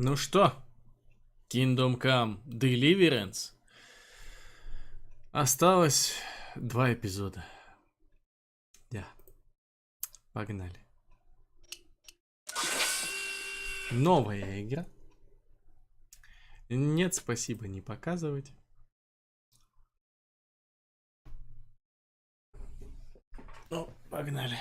Ну что, Kingdom Come Deliverance? Осталось 2 эпизода. Да, погнали. Новая игра. Нет, спасибо, не показывать. Ну, погнали.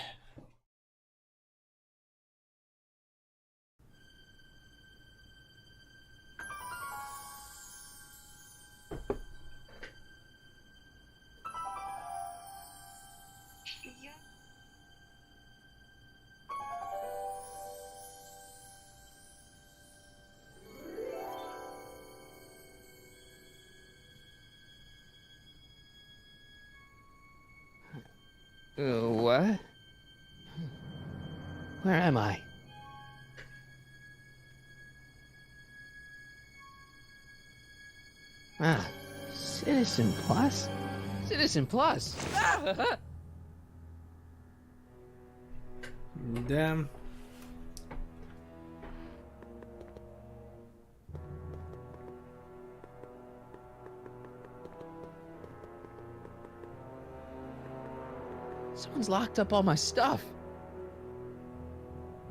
What? Where am I? Ah, Citizen Plus? Citizen Plus! Да. Someone's locked up all my stuff.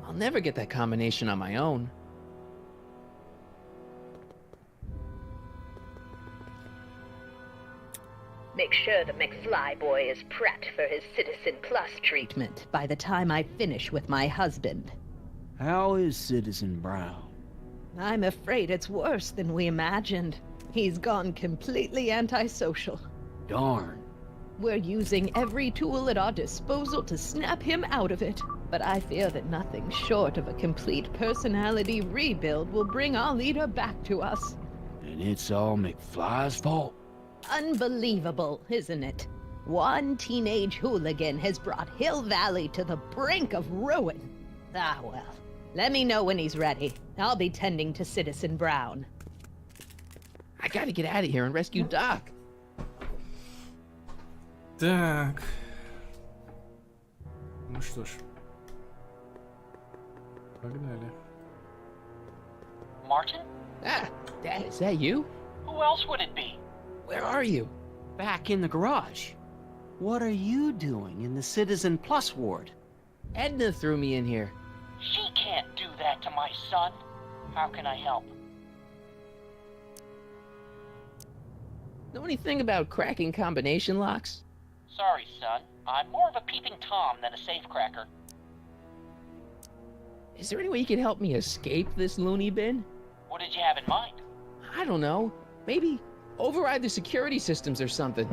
I'll never get that combination on my own. Make sure the McFly boy is prepped for his Citizen Plus treatment by the time I finish with my husband. How is Citizen Brown? I'm afraid it's worse than we imagined. He's gone completely antisocial. Darn. We're using every tool at our disposal to snap him out of it. But I fear that nothing short of a complete personality rebuild will bring our leader back to us. And it's all McFly's fault? Unbelievable, isn't it? One teenage hooligan has brought Hill Valley to the brink of ruin. Ah, well. Let me know when he's ready. I'll be tending to Citizen Brown. I gotta get out of here and rescue Doc. Так. Ну что ж. Погнали. Martin? Ah, Dad, is that you? Who else would it be? Where are you? Back in the garage. What are you doing in the Citizen Plus ward? Edna threw me in here. She can't do that to my son. How can I help? Know anything about cracking combination locks? Sorry, son. I'm more of a peeping Tom than a safecracker. Is there any way you can help me escape this loony bin? What did you have in mind? I don't know. Maybe override the security systems or something.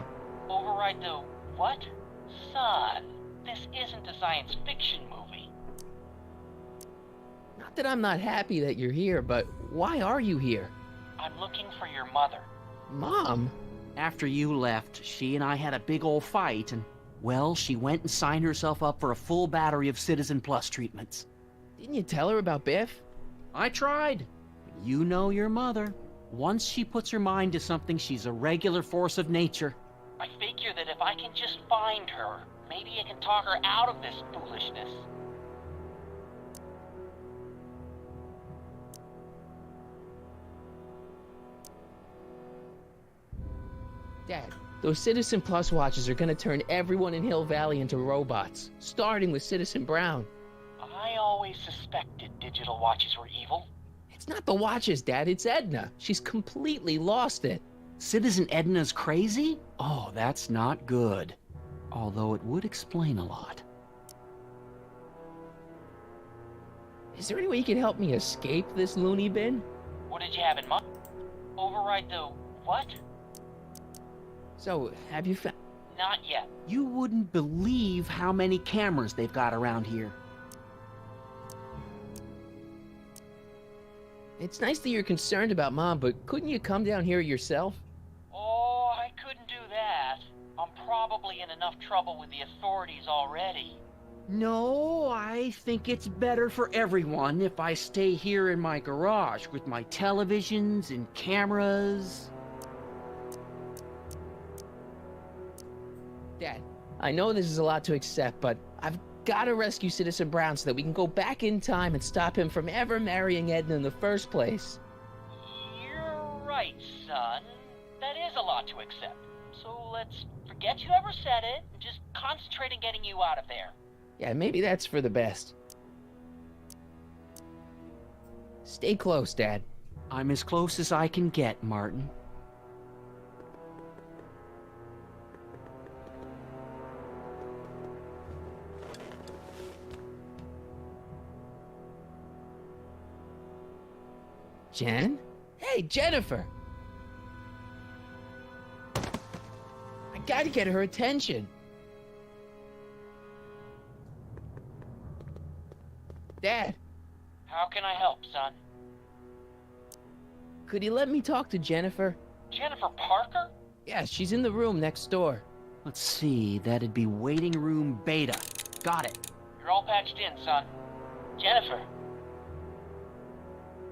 Override the what? Son, this isn't a science fiction movie. Not that I'm not happy that you're here, but why are you here? I'm looking for your mother. Mom? After you left, she and I had a big old fight, and, well, she went and signed herself up for a full battery of Citizen Plus treatments. Didn't you tell her about Biff? I tried. You know your mother. Once she puts her mind to something, she's a regular force of nature. I figure that if I can just find her, maybe I can talk her out of this foolishness. Dad, those Citizen Plus watches are gonna turn everyone in Hill Valley into robots, starting with Citizen Brown. I always suspected digital watches were evil. It's not the watches, Dad, it's Edna. She's completely lost it. Citizen Edna's crazy? Oh, that's not good. Although it would explain a lot. Is there any way you can help me escape this loony bin? What did you have in mind? Override the what? So, have you found... Not yet. You wouldn't believe how many cameras they've got around here. It's nice that you're concerned about Mom, but couldn't you come down here yourself? Oh, I couldn't do that. I'm probably in enough trouble with the authorities already. No, I think it's better for everyone if I stay here in my garage with my televisions and cameras. Dad, I know this is a lot to accept, but I've gotta rescue Citizen Brown so that we can go back in time and stop him from ever marrying Edna in the first place. You're right, son. That is a lot to accept. So let's forget you ever said it and just concentrate on getting you out of there. Yeah, maybe that's for the best. Stay close, Dad. I'm as close as I can get, Martin. Jen? Hey, Jennifer! I gotta get her attention. Dad, How can I help, son? could you let me talk to Jennifer? Jennifer Parker? Yeah, she's in the room next door. Let's see, that'd be waiting room beta. Got it. You're all patched in, son. Jennifer.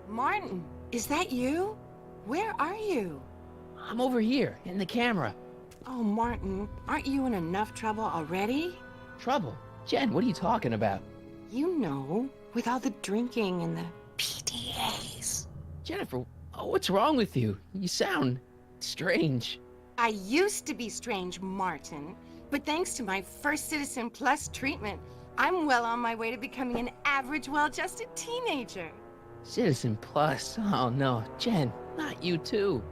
Martin, is that you? Where are you? I'm over here, in the camera. Oh, Martin, aren't you in enough trouble already? Trouble? Jen, what are you talking about? You know, with all the drinking and the PDAs. Jennifer, what's wrong with you? You sound strange. I used to be strange, Martin, but thanks to my first Citizen Plus treatment, I'm well on my way to becoming an average, well-adjusted teenager. Citizen Plus? Oh no, Jen, not you too.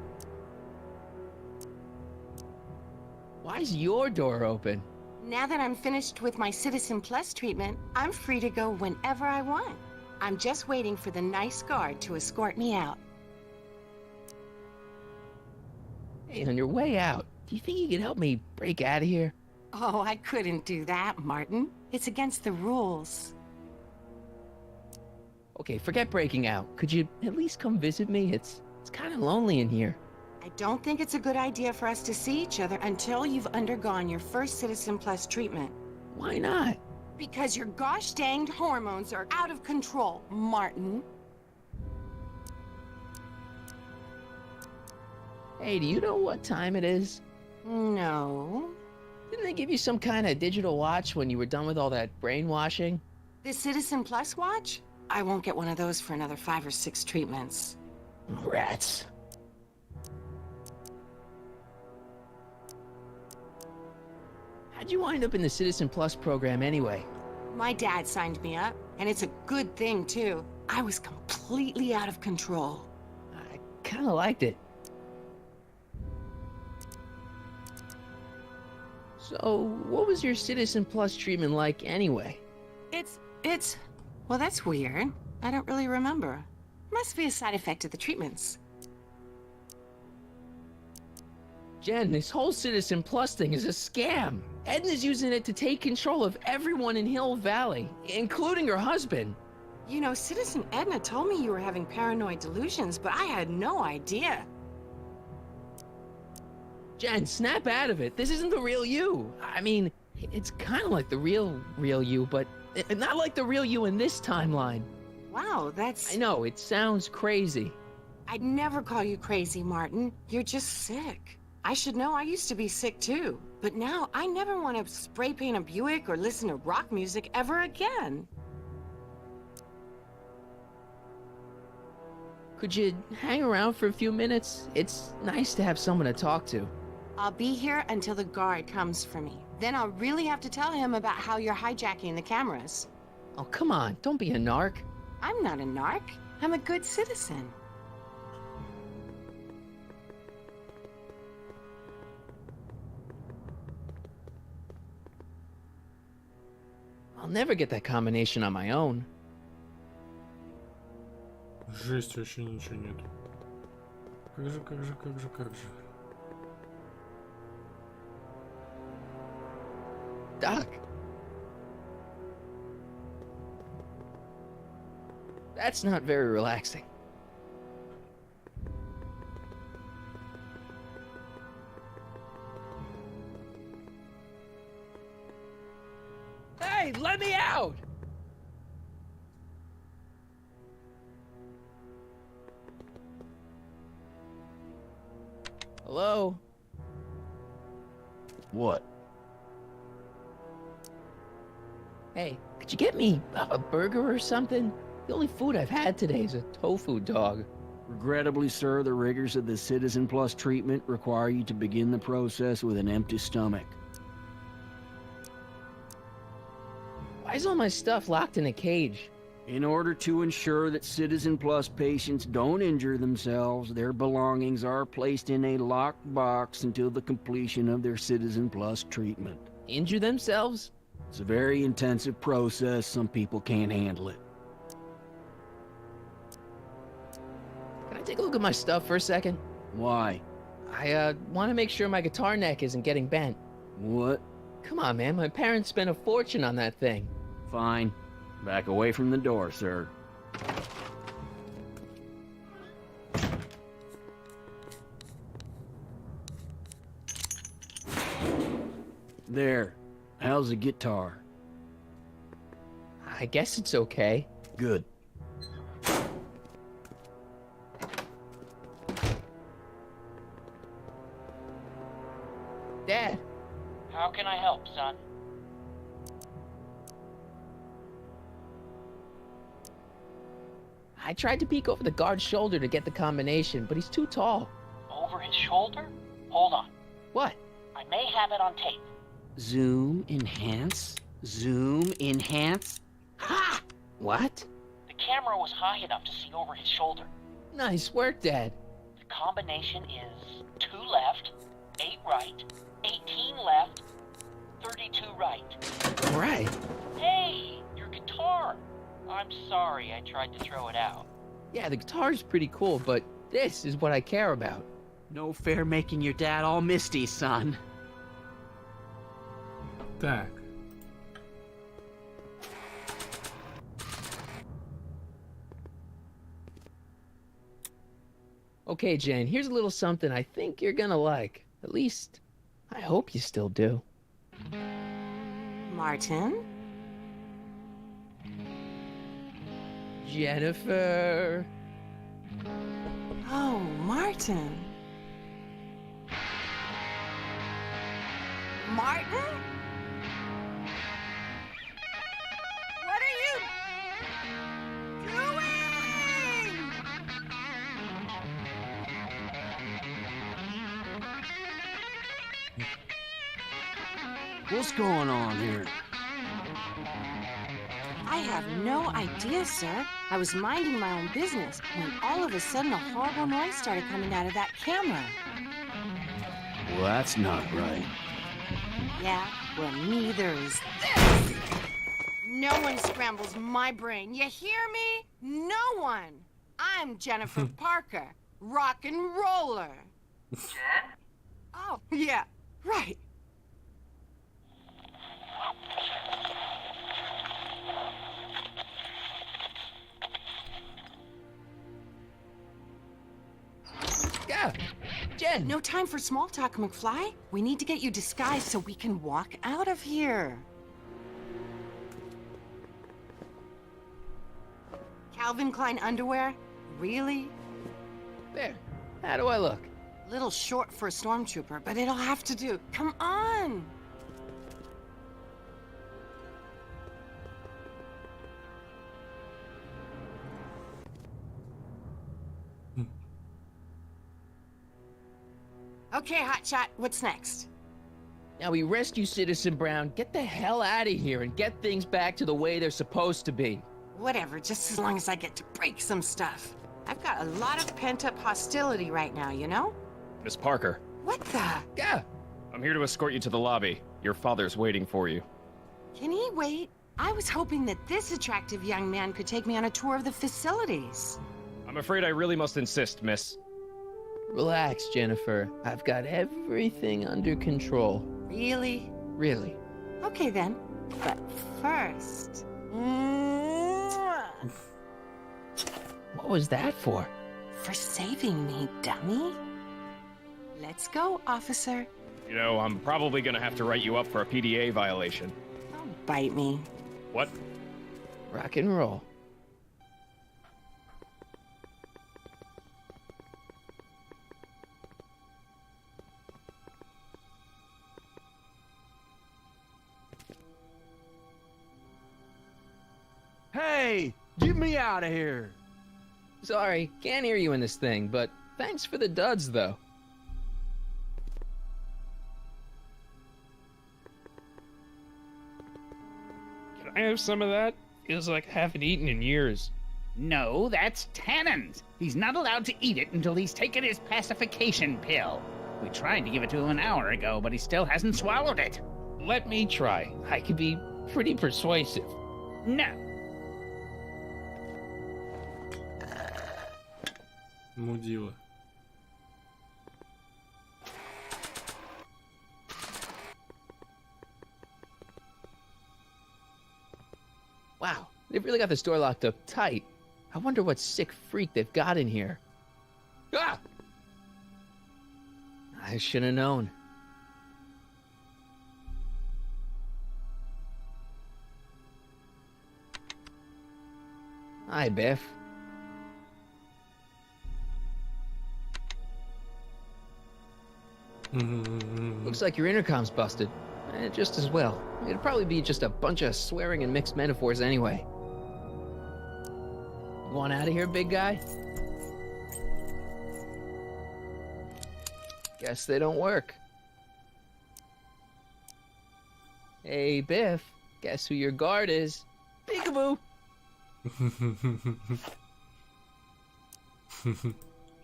Why's your door open? Now that I'm finished with my Citizen Plus treatment, I'm free to go whenever I want. I'm just waiting for the nice guard to escort me out. Hey, on your way out, do you think you could help me break out of here? Oh, I couldn't do that, Martin. It's against the rules. Okay, forget breaking out. Could you at least come visit me? It's kind of lonely in here. I don't think it's a good idea for us to see each other until you've undergone your first Citizen Plus treatment. Why not? Because your gosh danged hormones are out of control, Martin. Hey, do you know what time it is? No. Didn't they give you some kind of digital watch when you were done with all that brainwashing? The Citizen Plus watch? I won't get one of those for another 5 or 6 treatments. Rats. How'd you wind up in the Citizen Plus program anyway? My dad signed me up, and it's a good thing, too. I was completely out of control. I kind of liked it. So, what was your Citizen Plus treatment like anyway? Well, that's weird. I don't really remember. Must be a side effect of the treatments. Jen, this whole Citizen Plus thing is a scam. Edna's using it to take control of everyone in Hill Valley, including her husband. You know, Citizen Edna told me you were having paranoid delusions, but I had no idea. Jen, snap out of it. This isn't the real you. I mean, it's kind of like the real you, but not like the real you in this timeline. Wow, that's... I know, it sounds crazy. I'd never call you crazy, Martin. You're just sick. I should know, I used to be sick too. But now, I never want to spray paint a Buick or listen to rock music ever again. Could you hang around for a few minutes? It's nice to have someone to talk to. I'll be here until the guard comes for me. Then I'll really have to tell him about how you're hijacking the cameras. Oh, come on, don't be a narc. I'm not a narc. I'm a good citizen. I'll never get that combination on my own. Жесть, вообще ничего нету. Как же. Doc. That's not very relaxing. Hey, let me out! Hello? What? Hey, could you get me a burger or something? The only food I've had today is a tofu dog. Regrettably, sir, the rigors of the Citizen Plus treatment require you to begin the process with an empty stomach. Why is all my stuff locked in a cage? In order to ensure that Citizen Plus patients don't injure themselves, their belongings are placed in a locked box until the completion of their Citizen Plus treatment. Injure themselves? It's a very intensive process. Some people can't handle it. Can I take a look at my stuff for a second? Why? I want to make sure my guitar neck isn't getting bent. What? Come on, man. My parents spent a fortune on that thing. Fine. Back away from the door, sir. There. How's the guitar? I guess it's okay. Good. Dad, How can I help, son? I tried to peek over the guard's shoulder to get the combination, but he's too tall. Over his shoulder? Hold on. What? I may have it on tape. Zoom, enhance. Zoom, enhance. Ha! What? The camera was high enough to see over his shoulder. Nice work, Dad. The combination is 2 left, 8 right, 18 left, 32 right. Right. Hey, your guitar! I'm sorry I tried to throw it out. Yeah, the guitar's pretty cool, but this is what I care about. No fair making your dad all misty, son. Так. Okay, Jen, here's a little something I think you're gonna like. At least, I hope you still do. Martin? Jennifer. Oh, Martin. Martin? What are you doing? What's going on here? I have no idea, sir. I was minding my own business when all of a sudden a horrible noise started coming out of that camera. Well, that's not right. Yeah, well, neither is this. No one scrambles my brain. You hear me? No one. I'm Jennifer Parker, rock and roller. Jen? Oh, yeah, right. Yeah, Jen. No time for small talk, McFly. We need to get you disguised so we can walk out of here. Calvin Klein underwear? Really? There. How do I look? Little short for a stormtrooper, but it'll have to do. Come on! Okay, Hotshot, what's next? Now we rescue Citizen Brown, get the hell out of here, and get things back to the way they're supposed to be. Whatever, just as long as I get to break some stuff. I've got a lot of pent-up hostility right now, you know? Miss Parker, What the? Yeah. I'm here to escort you to the lobby. Your father's waiting for you. Can he wait? I was hoping that this attractive young man could take me on a tour of the facilities. I'm afraid I really must insist, miss. Relax, Jennifer. I've got everything under control. Really? Really. Okay then. But first... Mwah! What was that for? For saving me, dummy. Let's go, officer. You know, I'm probably gonna have to write you up for a PDA violation. Don't bite me. What? Rock and roll. Hey, get me out of here. Sorry, can't hear you in this thing, but thanks for the duds, though. Can I have some of that? Feels like I haven't eaten in years. No, that's Tannen's. He's not allowed to eat it until he's taken his pacification pill. We tried to give it to him an hour ago, but he still hasn't swallowed it. Let me try. I can be pretty persuasive. No. Мудила. Wow, they've really got this door locked up tight. I wonder what sick freak they've got in here. Ah! I should have known. Hi, Biff. Looks like your intercom's busted. Just as well. It'd probably be just a bunch of swearing and mixed metaphors anyway. You want out of here, big guy? Guess they don't work. Hey, Biff. Guess who your guard is? Peekaboo!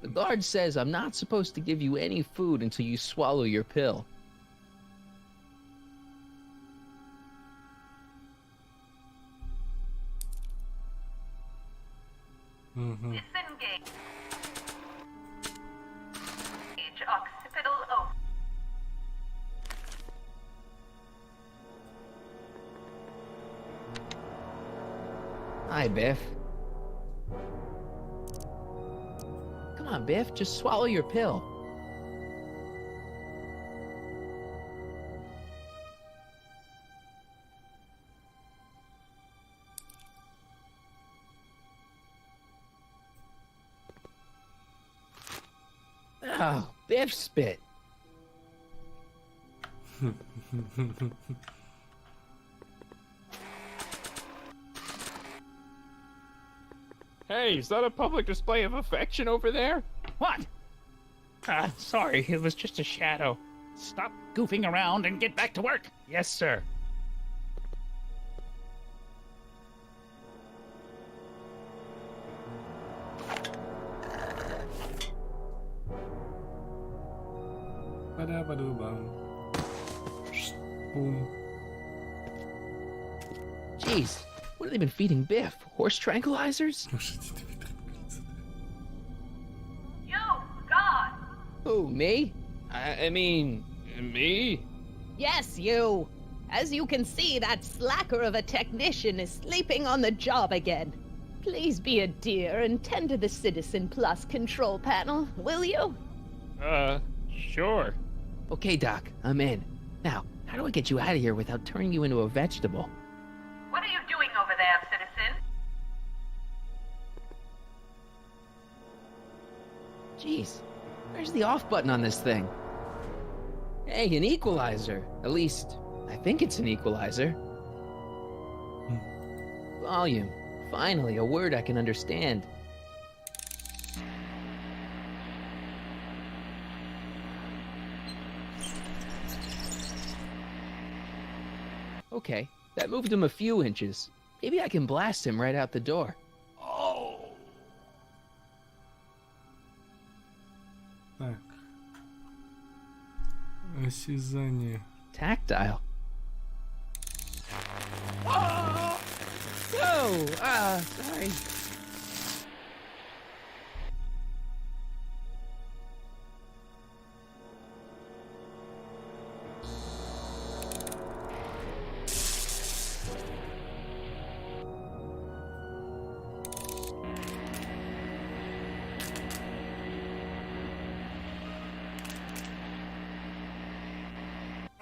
The guard says I'm not supposed to give you any food until you swallow your pill. Disengage. Occipital O. Hi, Biff. Come on, Biff, just swallow your pill. Oh, Biff spit. Hey, is that a public display of affection over there? What? Sorry, it was just a shadow. Stop goofing around and get back to work. Yes, sir. Ba-da-ba-doo-bum. Boom. Jeez, what have they been feeding Biff? Horse tranquilizers? Можете тебе так молиться, да? You, God! Who, me? I mean, Me? Yes, you. As you can see, that slacker of a technician is sleeping on the job again. Please be a dear and tend to the Citizen Plus control panel, will you? Sure. okay, Doc, I'm in. Now, how do I get you out of here without turning you into a vegetable? What are you doing over there, citizen? Jeez, where's the off button on this thing? Hey, an equalizer. At least, I think it's an equalizer. Volume. Finally, a word I can understand. Okay, that moved him a few inches. Maybe I can blast him right out the door. Так. Осязание. Tactile. Sorry.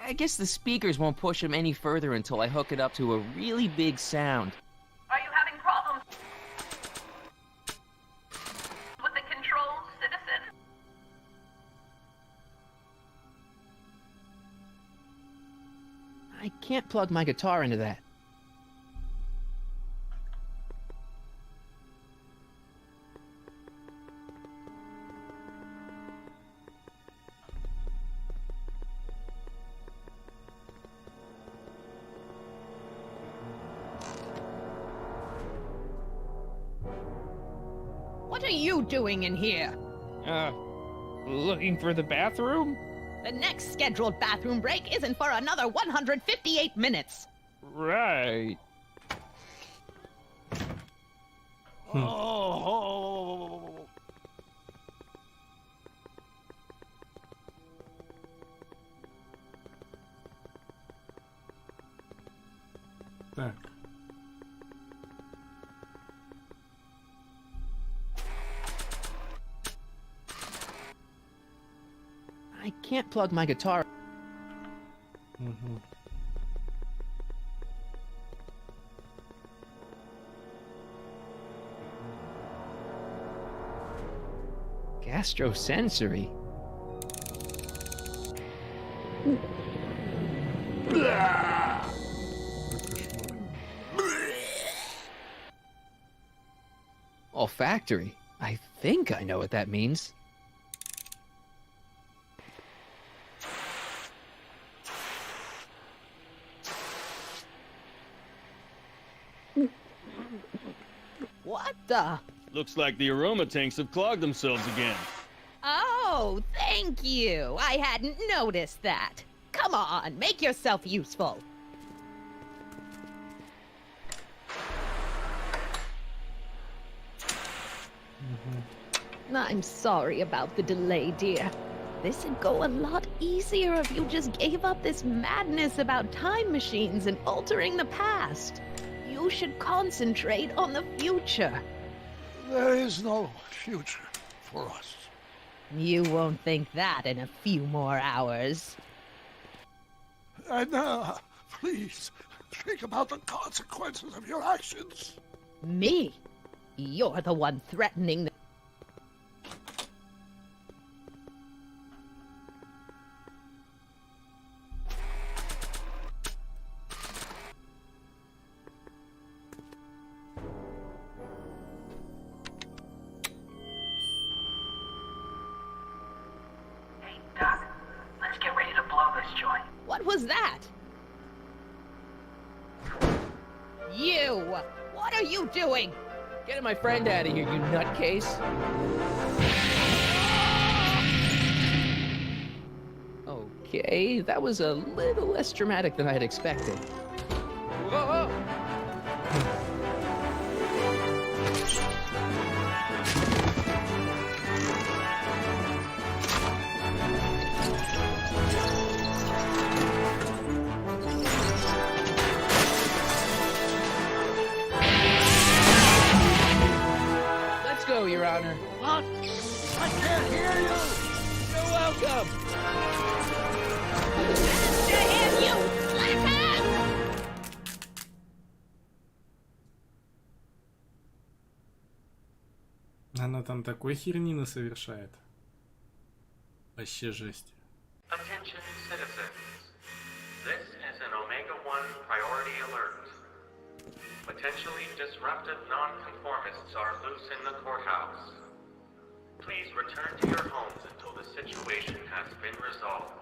I guess the speakers won't push him any further until I hook it up to a really big sound. Are you having problems with the controls, citizen? I can't plug my guitar into that. What are you doing in here? Looking for the bathroom? The next scheduled bathroom break isn't for another 158 minutes. Right. Oh. Так. I can't plug my guitar. Угу. Gastrosensory. Olfactory. I think I know what that means. What the? Looks like the aroma tanks have clogged themselves again. Oh, thank you. I hadn't noticed that. Come on, make yourself useful. I'm sorry about the delay, dear. This'd go a lot easier if you just gave up this madness about time machines and altering the past. You should concentrate on the future. There is no future for us. You won't think that in a few more hours. Edna, please, think about the consequences of your actions. Me? You're the one threatening the... Hey, Doc, let's get ready to blow this joint. What was that? You! What are you doing? Getting my friend out of here, you nutcase. Okay, that was a little less dramatic than I had expected. Whoa! Let's go, Your Honor. What? I can't hear you! You're welcome. To him, you slacker! Она там такой херни насовершает. Вообще жесть. Attention citizens. This is an Omega-1 priority alert. Potentially disruptive nonconformists are loose in the courthouse. Please return to your homes until the situation has been resolved.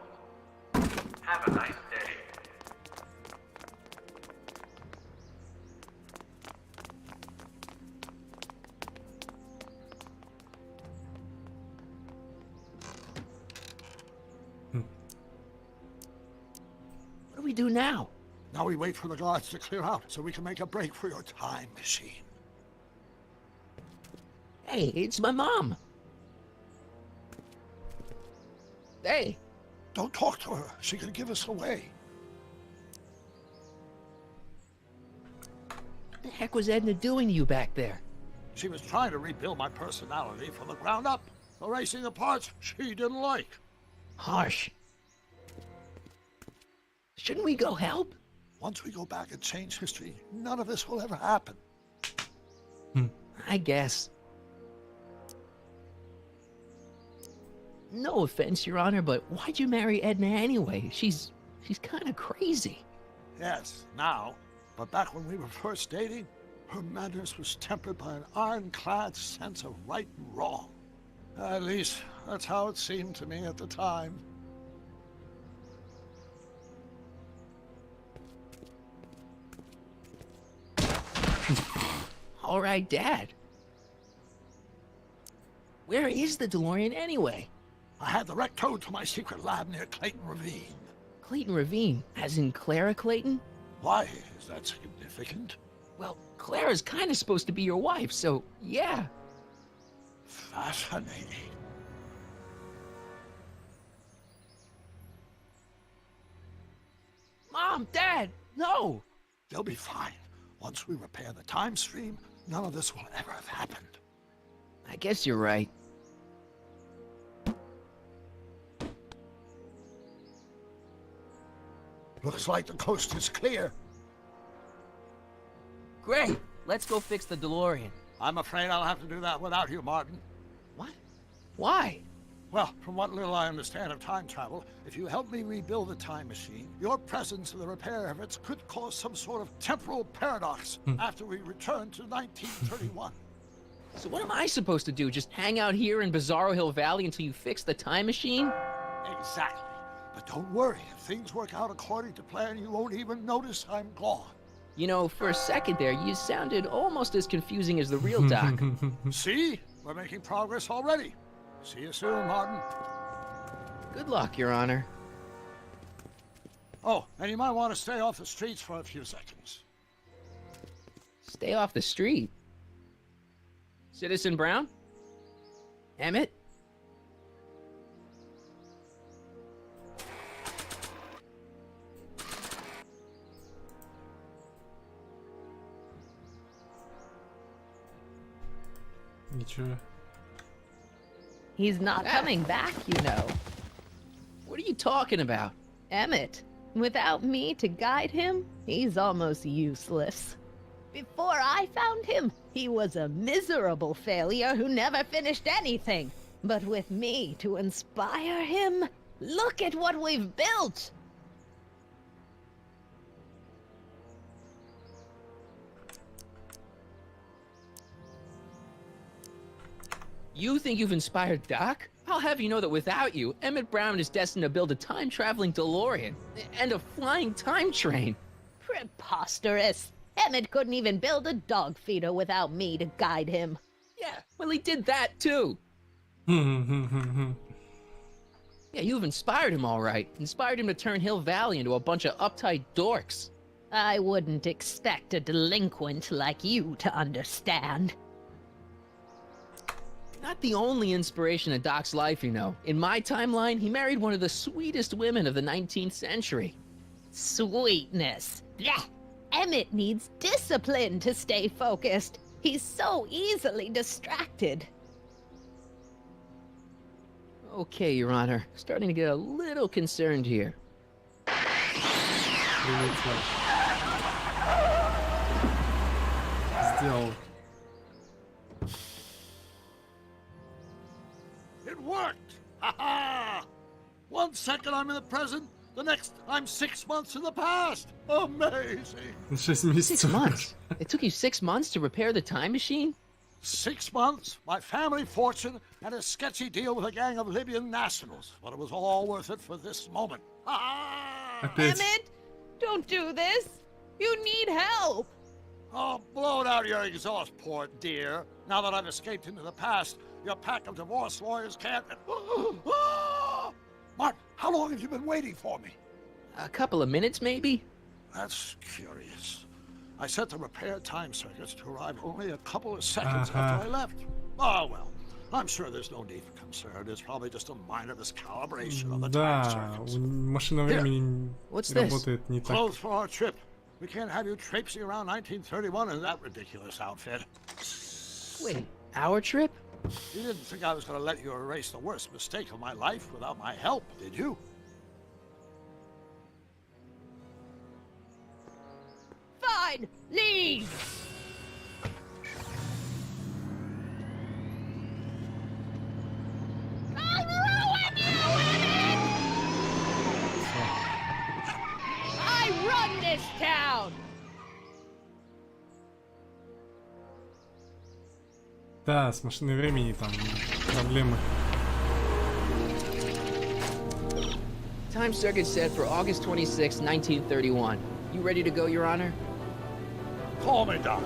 Have a nice day. What do we do now? Now we wait for the guards to clear out so we can make a break for your time machine. Hey, it's my mom. Hey. Don't talk to her. She could give us away. What the heck was Edna doing to you back there? She was trying to rebuild my personality from the ground up, erasing the parts she didn't like. Harsh. Shouldn't we go help? Once we go back and change history, none of this will ever happen. I guess. No offense, Your Honor, but why'd you marry Edna anyway? She's kind of crazy. Yes, now. But back when we were first dating, her madness was tempered by an ironclad sense of right and wrong. At least, that's how it seemed to me at the time. All right, Dad. Where is the DeLorean anyway? I had the wreck towed to my secret lab near Clayton Ravine. Clayton Ravine, as in Clara Clayton? Why is that significant? Well, Clara's kind of supposed to be your wife, so yeah. Fascinating. Mom, Dad, no! They'll be fine. Once we repair the time stream, none of this will ever have happened. I guess you're right. Looks like the coast is clear. Great! Let's go fix the DeLorean. I'm afraid I'll have to do that without you, Martin. What? Why? Well, from what little I understand of time travel, if you help me rebuild the time machine, your presence in the repair efforts could cause some sort of temporal paradox after we return to 1931. So what am I supposed to do? Just hang out here in Bizarro Hill Valley until you fix the time machine? Exactly. But don't worry, if things work out according to plan, you won't even notice I'm gone. You know, for a second there, you sounded almost as confusing as the real Doc. See? We're making progress already. See you soon, Martin. Good luck, Your Honor. Oh, and you might want to stay off the streets for a few seconds. Stay off the street. Citizen Brown? Emmett? Ничего. He's not coming back, you know. What are you talking about? Emmett, without me to guide him, he's almost useless. Before I found him, he was a miserable failure who never finished anything. But with me to inspire him, look at what we've built! You think you've inspired Doc? I'll have you know that without you, Emmett Brown is destined to build a time-traveling DeLorean and a flying time train. Preposterous! Emmett couldn't even build a dog feeder without me to guide him. Yeah, well, he did that too. Yeah, you've inspired him all right. Inspired him to turn Hill Valley into a bunch of uptight dorks. I wouldn't expect a delinquent like you to understand. Not the only inspiration in Doc's life, you know. In my timeline, he married one of the sweetest women of the 19th century. Sweetness. Blech. Emmett needs discipline to stay focused. He's so easily distracted. Okay, Your Honor. Starting to get a little concerned here. Сделал. It worked! Ha-ha! 1 second I'm in the present, the next I'm 6 months in the past. Amazing! 6 месяцев. 6 months? It took you 6 months to repair the time machine? 6 months, my family fortune, and a sketchy deal with a gang of Libyan nationals. But it was all worth it for this moment. Ha-ha! Опять. Emmett, don't do this. You need help. Oh, blow it out of your exhaust port, dear. Now that I've escaped into the past, your pack of divorce lawyers can't... Martin, how long have you been waiting for me? A couple of minutes, maybe? That's curious. I set the repair time circuits to arrive only a couple of seconds after I left. Oh, well. I'm sure there's no need for concern. It's probably just a minor miscalibration of the time Да, circuits. машина времени What's this? работает не так. Clothes for our trip. We can't have you traipsing around 1931 in that ridiculous outfit. Wait, our trip? You didn't think I was going to let you erase the worst mistake of my life without my help, did you? Fine, leave. I'll ruin you, Emmett! I run this town. Да, с машиной времени там проблемы. Time circuit set for August 26, 1931. You ready to go, Your Honor? Call me, Doc.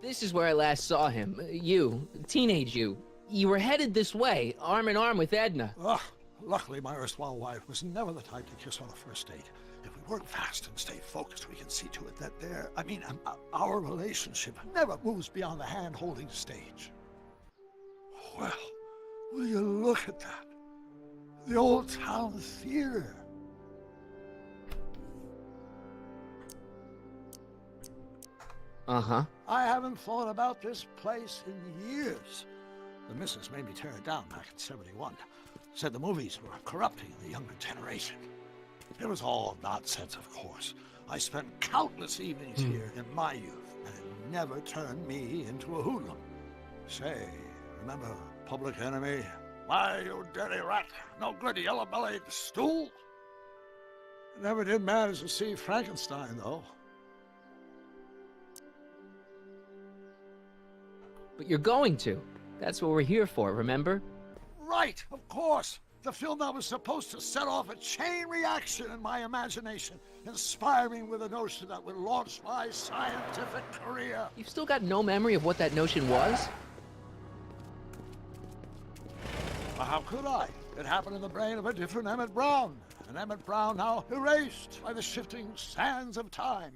This is where I last saw him. You, teenage you. You were headed this way, arm in arm with Edna. Ugh, luckily my erstwhile wife was never the type to kiss on the first date. If we work fast and stay focused, we can see to it that our relationship never moves beyond the hand-holding stage. Well, will you look at that? The Old Town Theater. Uh-huh. I haven't thought about this place in years. The missus made me tear it down back in '71. Said the movies were corrupting the younger generation. It was all nonsense, of course. I spent countless evenings here in my youth, and it never turned me into a hoodlum. Say, remember Public Enemy? Why, you dirty rat, no good yellow-bellied stool? Never did manage to see Frankenstein, though. But you're going to. That's what we're here for, remember? Right, of course. The film that was supposed to set off a chain reaction in my imagination, inspire me with a notion that would launch my scientific career. You've still got no memory of what that notion was? Well, how could I? It happened in the brain of a different Emmett Brown. An Emmett Brown now erased by the shifting sands of time.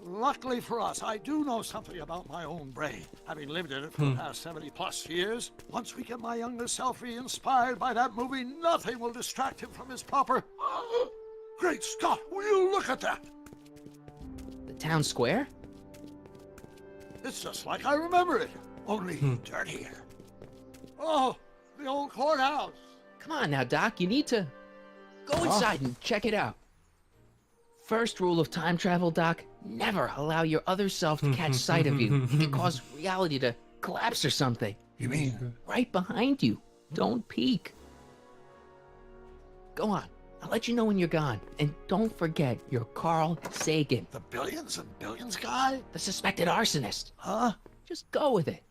Luckily for us, I do know something about my own brain, having lived in it for the past 70+ years. Once we get my younger self re-inspired by that movie, nothing will distract him from his proper... Great Scott, will you look at that? The town square? It's just like I remember it, only dirtier. Oh, the old courthouse. Come on now, Doc, you need to... Go inside and check it out. First rule of time travel, Doc, never allow your other self to catch sight of you. It can cause reality to collapse or something. You mean? Right behind you. Don't peek. Go on. I'll let you know when you're gone. And don't forget, you're Carl Sagan. The billions and billions guy? The suspected arsonist. Huh? Just go with it.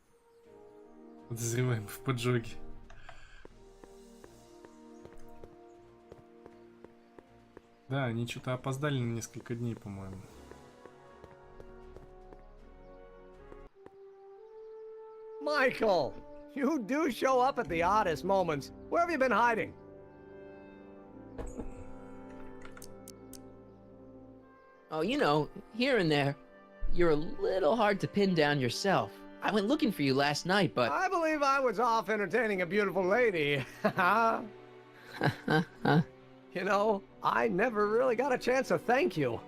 Подозреваем в поджоге. Да, они что-то опоздали на несколько дней, по-моему. Michael! You do show up at the oddest moments. Where have you been hiding? Oh, you know, here and there. You're a little hard to pin down yourself. I went looking for you last night, but... I believe I was off entertaining a beautiful lady. You know, I never really got a chance to thank you.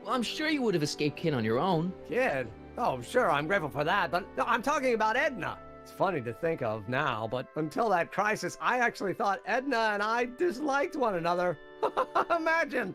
Well, I'm sure you would have escaped Kid on your own. Kid? Oh, sure, I'm grateful for that, but no, I'm talking about Edna. It's funny to think of now, but until that crisis, I actually thought Edna and I disliked one another. Imagine!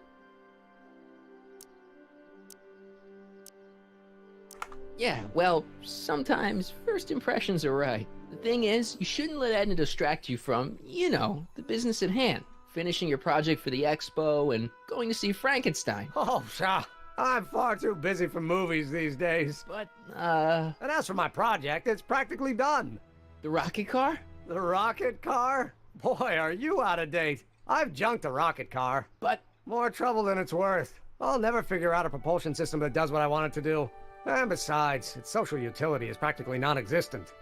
Yeah, well, sometimes first impressions are right. The thing is, you shouldn't let Edna distract you from, you know, the business at hand. Finishing your project for the expo and going to see Frankenstein. Oh, sure. I'm far too busy for movies these days. But, And as for my project, it's practically done. The rocket car? The rocket car? Boy, are you out of date. I've junked the rocket car. But... More trouble than it's worth. I'll never figure out a propulsion system that does what I want it to do. And besides, its social utility is practically non-existent.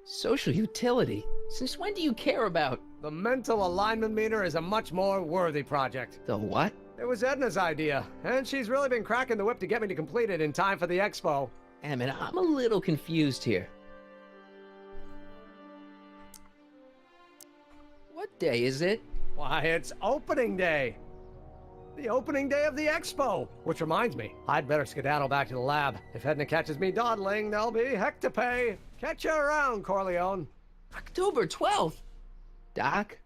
Social utility? Since when do you care about... The mental alignment meter is a much more worthy project. The what? It was Edna's idea, and she's really been cracking the whip to get me to complete it in time for the expo. Emmett, I'm a little confused here. What day is it? Why, it's opening day. The opening day of the expo. Which reminds me, I'd better skedaddle back to the lab. If Edna catches me dawdling, there'll be heck to pay. Catch you around, Corleone. October 12th? Doc?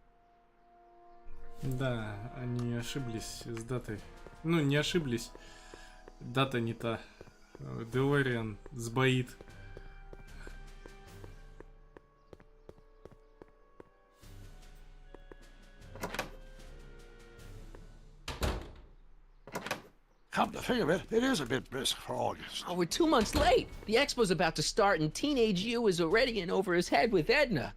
Да, они ошиблись с датой. Ну, не ошиблись. Дата не та. Делориан сбоит. Come to think of it, it is a bit brisk for August. Oh, we're 2 months late. The expo's about to start and teenage you is already in over his head with Edna.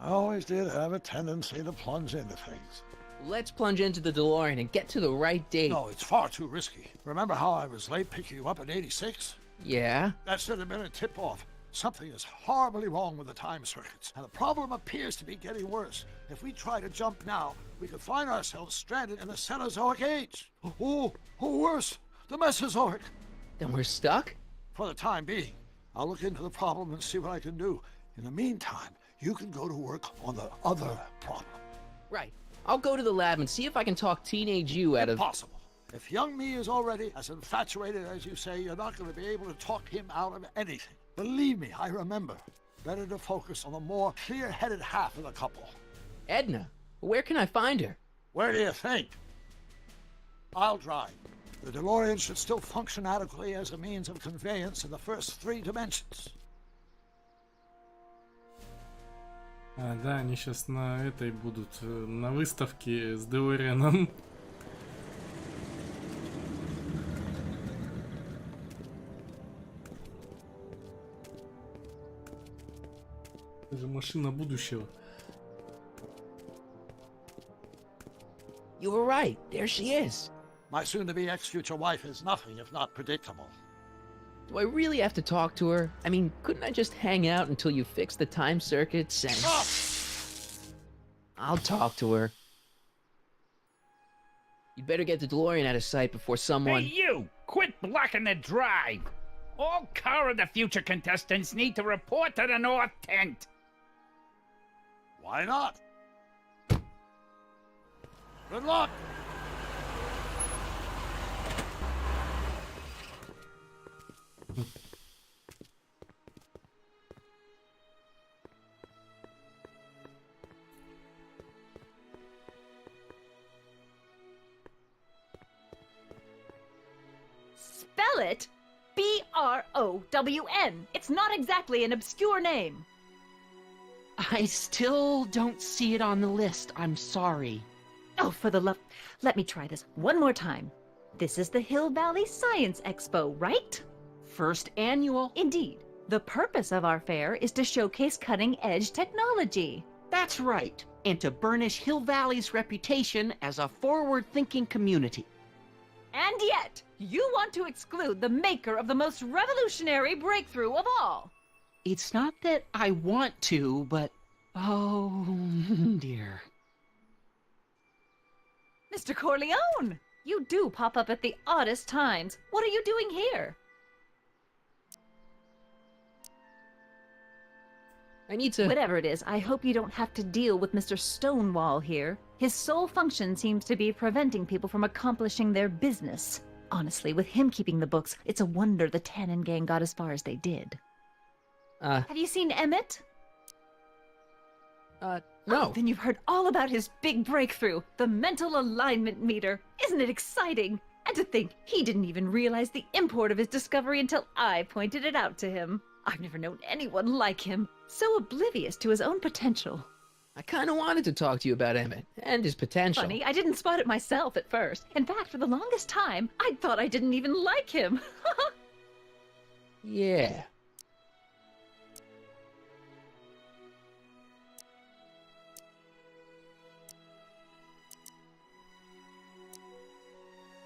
I always did have a tendency to plunge into things. Let's plunge into the DeLorean and get to the right date. No, it's far too risky. Remember how I was late picking you up in 86? Yeah? That should have been a tip-off. Something is horribly wrong with the time circuits, and the problem appears to be getting worse. If we try to jump now, we could find ourselves stranded in the Cenozoic age. Or worse, the Mesozoic. Then we're stuck? For the time being. I'll look into the problem and see what I can do. In the meantime, you can go to work on the other problem. Right. I'll go to the lab and see if I can talk teenage you out of... Impossible. If young me is already as infatuated as you say, you're not going to be able to talk him out of anything. Believe me, I remember. Better to focus on the more clear-headed half of the couple. Edna? Where can I find her? Where do you think? I'll drive. The DeLorean should still function adequately as a means of conveyance in the first 3 dimensions. Да, они сейчас на этой будут, на выставке с Делорианом. Это же машина будущего. You were right. There she is. My soon-to-be ex-future wife is nothing if not predictable. Do I really have to talk to her? I mean, couldn't I just hang out until you fix the time circuits and... I'll talk to her. You'd better get the DeLorean out of sight before someone... Hey, you! Quit blocking the drive! All Car of the Future contestants need to report to the North Tent. Why not? Good luck! Spell it B-R-O-W-N. It's not exactly an obscure name. I still don't see it on the list. I'm sorry. Oh, for the love... Let me try this one more time. This is the Hill Valley Science Expo, right? First annual. Indeed. The purpose of our fair is to showcase cutting-edge technology. That's right. And to burnish Hill Valley's reputation as a forward-thinking community. And yet, you want to exclude the maker of the most revolutionary breakthrough of all. It's not that I want to, but... oh, dear. Mr. Corleone! You do pop up at the oddest times. What are you doing here? I need to... Whatever it is, I hope you don't have to deal with Mr. Stonewall here. His sole function seems to be preventing people from accomplishing their business. Honestly, with him keeping the books, it's a wonder the Tannen gang got as far as they did. Have you seen Emmett? No. Oh, then you've heard all about his big breakthrough, the mental alignment meter. Isn't it exciting? And to think, he didn't even realize the import of his discovery until I pointed it out to him. I've never known anyone like him, so oblivious to his own potential. I kind of wanted to talk to you about Emmett and his potential. Funny, I didn't spot it myself at first. In fact, for the longest time, I thought I didn't even like him. Yeah.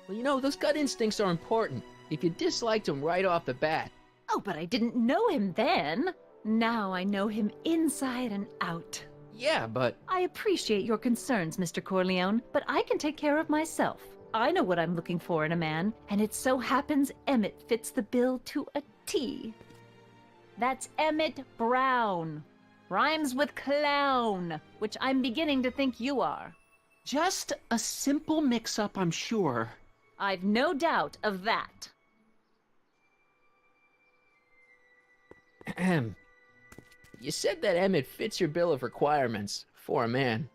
Well, you know, those gut instincts are important. If you disliked him right off the bat. Oh, but I didn't know him then. Now I know him inside and out. Yeah, but... I appreciate your concerns, Mr. Corleone, but I can take care of myself. I know what I'm looking for in a man, and it so happens Emmett fits the bill to a T. That's Emmett Brown. Rhymes with clown, which I'm beginning to think you are. Just a simple mix-up, I'm sure. I've no doubt of that. Ahem. You said that Emmett fits your bill of requirements for a man.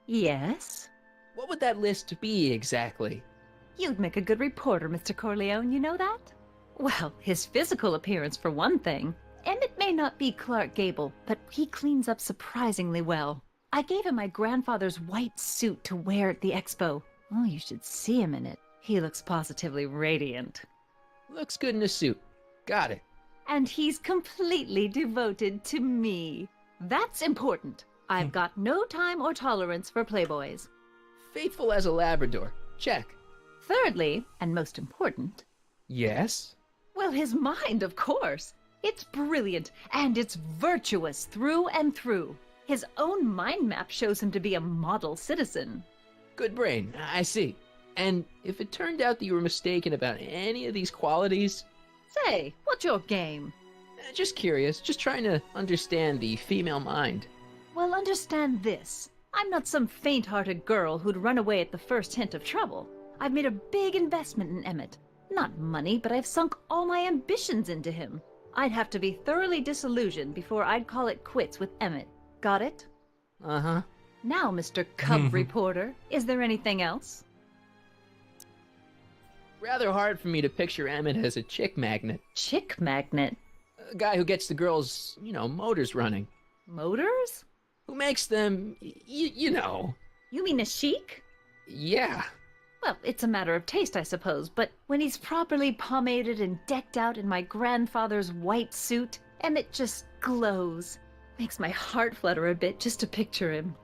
Yes? What would that list be exactly? You'd make a good reporter, Mr. Corleone, you know that? Well, his physical appearance for one thing. Emmett may not be Clark Gable, but he cleans up surprisingly well. I gave him my grandfather's white suit to wear at the expo. Oh, you should see him in it. He looks positively radiant. Looks good in a suit. Got it. And he's completely devoted to me. That's important. I've got no time or tolerance for playboys. Faithful as a Labrador. Check. Thirdly, and most important, Yes? well, his mind, of course. It's brilliant, and it's virtuous through and through. His own mind map shows him to be a model citizen. Good brain, I see. And if it turned out that you were mistaken about any of these qualities, Say, what's your game? just curious, just trying to understand the female mind. Well, understand this. I'm not some faint-hearted girl who'd run away at the first hint of trouble. I've made a big investment in Emmett. Not money, but I've sunk all my ambitions into him. I'd have to be thoroughly disillusioned before I'd call it quits with Emmett. Got it? Uh-huh. Now, Mr. Cub Reporter, is there anything else? Rather hard for me to picture Emmett as a chick magnet. Chick magnet? A guy who gets the girls, motors running. Motors? Who makes them, you know. You mean a chic? Yeah. Well, it's a matter of taste, I suppose, but when he's properly pomaded and decked out in my grandfather's white suit, Emmett just glows. Makes my heart flutter a bit just to picture him.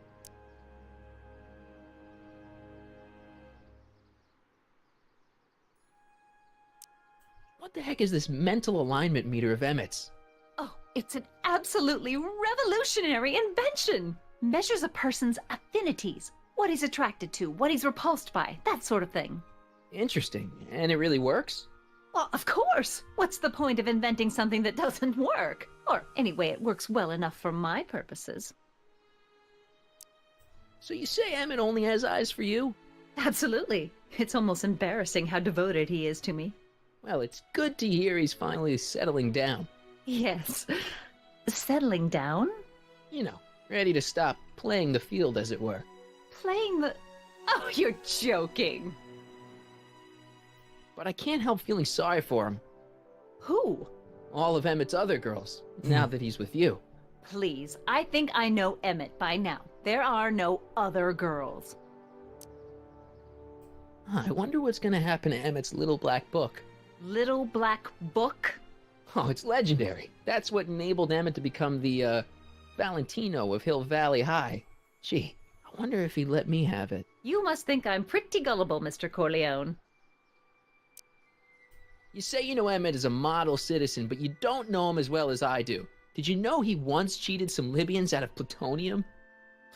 What the heck is this mental alignment meter of Emmett's? Oh, it's an absolutely revolutionary invention! Measures a person's affinities, what he's attracted to, what he's repulsed by, that sort of thing. Interesting. And it really works? Well, of course! What's the point of inventing something that doesn't work? Or, anyway, it works well enough for my purposes. So you say Emmett only has eyes for you? Absolutely. It's almost embarrassing how devoted he is to me. Well, it's good to hear he's finally settling down. Yes. Settling down? You know, ready to stop playing the field, as it were. Playing the... Oh, you're joking! But I can't help feeling sorry for him. Who? All of Emmett's other girls, now that he's with you. Please, I think I know Emmett by now. There are no other girls. I wonder what's gonna happen to Emmett's little black book. Little black book? Oh, it's legendary. That's what enabled Emmett to become the, Valentino of Hill Valley High. Gee, I wonder if he'd let me have it. You must think I'm pretty gullible, Mr. Corleone. You say you know Emmett is a model citizen, but you don't know him as well as I do. Did you know he once cheated some Libyans out of plutonium?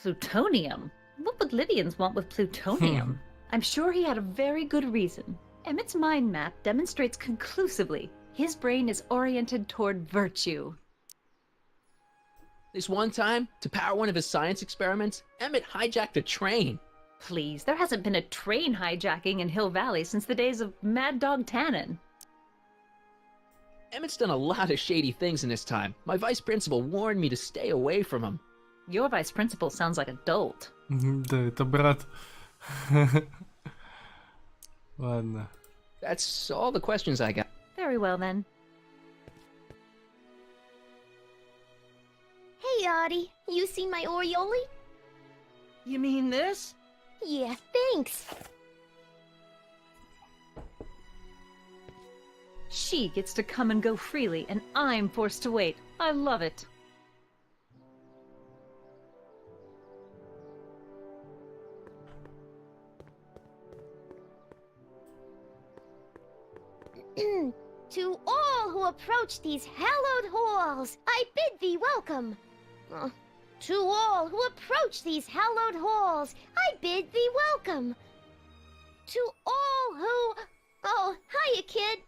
Plutonium? What would Libyans want with plutonium? I'm sure he had a very good reason. Emmett's mind map demonstrates conclusively his brain is oriented toward virtue. This one time, to power one of his science experiments, Emmett hijacked a train. Please, there hasn't been a train hijacking in Hill Valley since the days of Mad Dog Tannen. Emmett's done a lot of shady things in his time. My vice principal warned me to stay away from him. Your vice principal sounds like a dolt. Да, это брат. Ладно. That's all the questions I got. Very well, then. Hey, Artie. You see my Oriole? You mean this? Yeah, thanks. She gets to come and go freely, and I'm forced to wait. I love it. To all who approach these hallowed halls, I bid thee welcome. To all who approach these hallowed halls, I bid thee welcome. To all who... Oh, hiya, kid.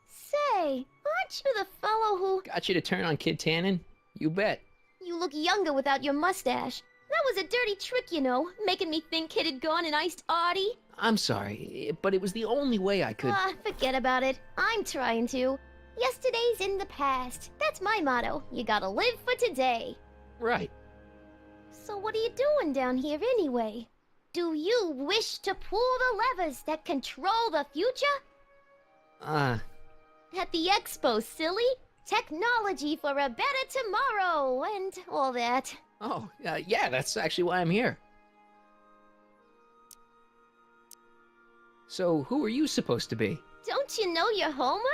Say, aren't you the fellow who... Got you to turn on Kid Tannen? You bet. You look younger without your mustache. That was a dirty trick, you know, making me think Kid had gone and iced Artie. I'm sorry, but it was the only way I could... Forget about it. I'm trying to. Yesterday's in the past. That's my motto. You gotta live for today. Right. So what are you doing down here anyway? Do you wish to pull the levers that control the future? At the expo, silly. Technology for a better tomorrow, and all that. Oh, yeah, that's actually why I'm here. So, who are you supposed to be? Don't you know your Homer?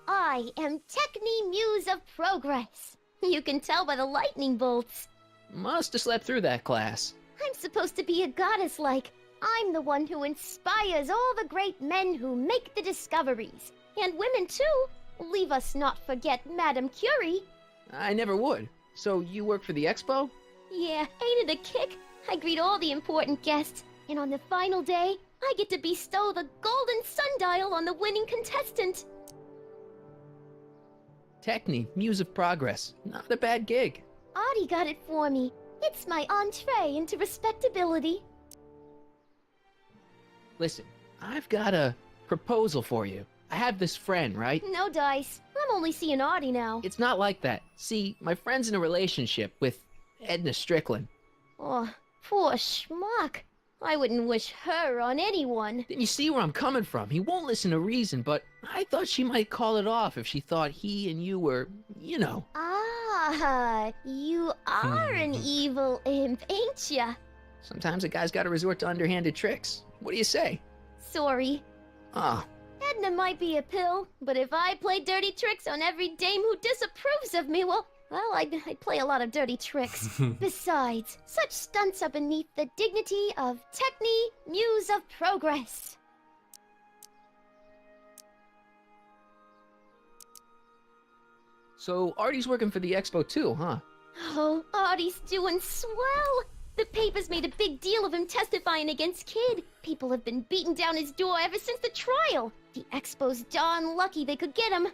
I am Techni Muse of Progress. You can tell by the lightning bolts. Must have slept through that class. I'm supposed to be a goddess like I'm the one who inspires all the great men who make the discoveries. And women, too. Leave us not forget Madame Curie. I never would. So you work for the expo? Yeah, ain't it a kick? I greet all the important guests, and on the final day, I get to bestow the golden sundial on the winning contestant. Techne, Muse of Progress. Not a bad gig. Audie got it for me. It's my entree into respectability. Listen, I've got a proposal for you. I have this friend, right? No dice. I'm only seeing Audie now. It's not like that. See, my friend's in a relationship with Edna Strickland. Oh, poor schmuck. I wouldn't wish her on anyone. Then you see where I'm coming from. He won't listen to reason, but I thought she might call it off if she thought he and you were, you know. Ah, you are an evil imp, ain't ya? Sometimes a guy's gotta resort to underhanded tricks. What do you say? Sorry. Ah, Edna might be a pill, but if I play dirty tricks on every dame who disapproves of me, well, I'd play a lot of dirty tricks. Besides, such stunts are beneath the dignity of Techne, Muse of Progress. so Artie's working for the expo too, huh? Oh, Audie's doing swell. The papers made a big deal of him testifying against Kid. People have been beating down his door ever since the trial. The expo's darn lucky they could get him.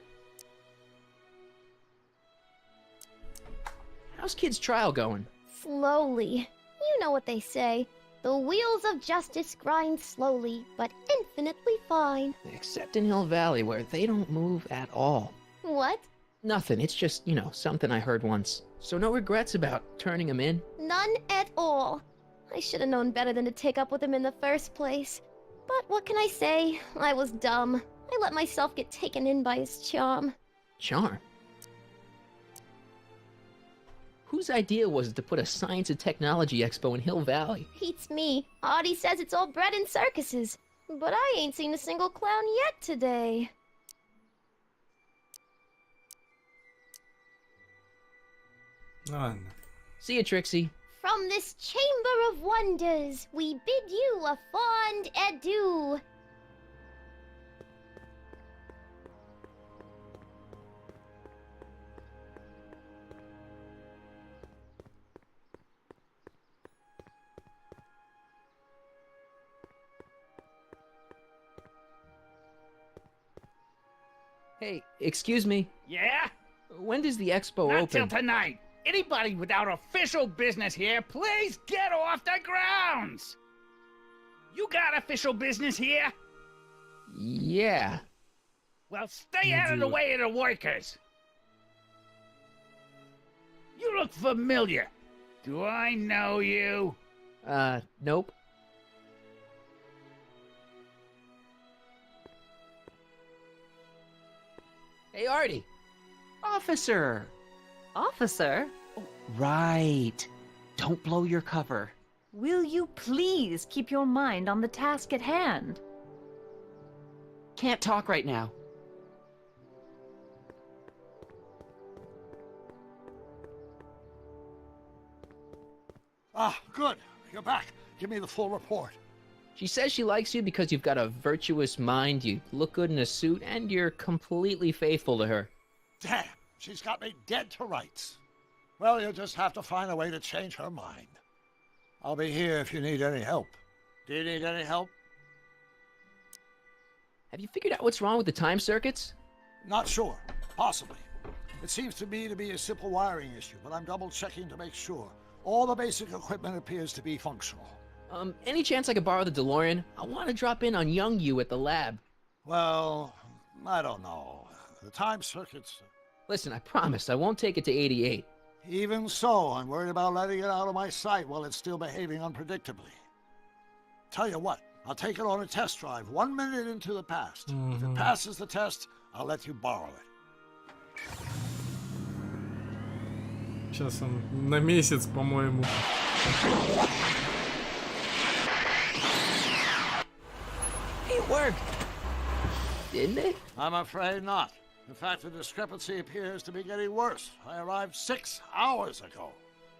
How's Kid's trial going? Slowly. You know what they say. The wheels of justice grind slowly, but infinitely fine. Except in Hill Valley, where they don't move at all. What? Nothing, it's just, you know, something I heard once. So no regrets about turning him in? None at all. I should have known better than to take up with him in the first place. But what can I say? I was dumb. I let myself get taken in by his charm. Charm? Whose idea was it to put a science and technology expo in Hill Valley? Beats me. Audie says it's all bred in circuses. But I ain't seen a single clown yet today. Ладно. See you, Trixie. From this chamber of wonders, we bid you a fond adieu. Hey, excuse me. Yeah? When does the expo Not open? till tonight. Anybody without official business here, please get off the grounds! You got official business here? Yeah. Well, stay out of the way of the workers. You look familiar. Do I know you? Nope. Hey, Artie. Officer! Officer? Right. Don't blow your cover. Will you please keep your mind on the task at hand? Can't talk right now. Ah, good. You're back. Give me the full report. She says she likes you because you've got a virtuous mind, you look good in a suit, and you're completely faithful to her. Damn, she's got me dead to rights. Well, you'll just have to find a way to change her mind. I'll be here if you need any help. Do you need any help? Have you figured out what's wrong with the time circuits? Not sure. Possibly. It seems to me to be a simple wiring issue, but I'm double-checking to make sure. All the basic equipment appears to be functional. Any chance I could borrow the DeLorean? I want to drop in on young you at the lab. Well, I don't know. The time circuits... Listen, I promise I won't take it to 88. Even so, I'm worried about letting it out of my sight while it's still behaving unpredictably. Tell you what, I'll take it on a test drive 1 minute into the past. If it passes the test, I'll let you borrow it. Сейчас он на месяц, по-моему. It worked! Didn't it? I'm afraid not. In fact, the discrepancy appears to be getting worse. I arrived 6 hours ago.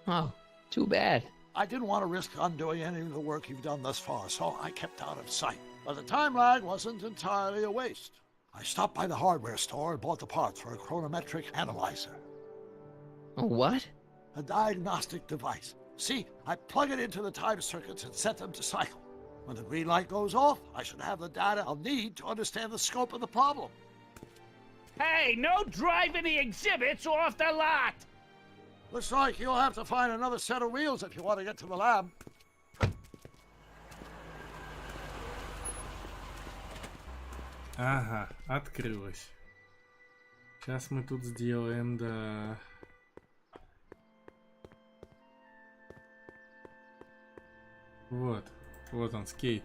Oh, too bad. I didn't want to risk undoing any of the work you've done thus far, so I kept out of sight. But the time lag wasn't entirely a waste. I stopped by the hardware store and bought the parts for a chronometric analyzer. A what? A diagnostic device. See, I plug it into the time circuits and set them to cycle. When the green light goes off, I should have the data I'll need to understand the scope of the problem. Hey, no driving the exhibits off the lot! Looks like you'll have to find another set of wheels if you want to get to the lab. Ага, открылось. Сейчас мы тут сделаем, да. Вот он, скейт.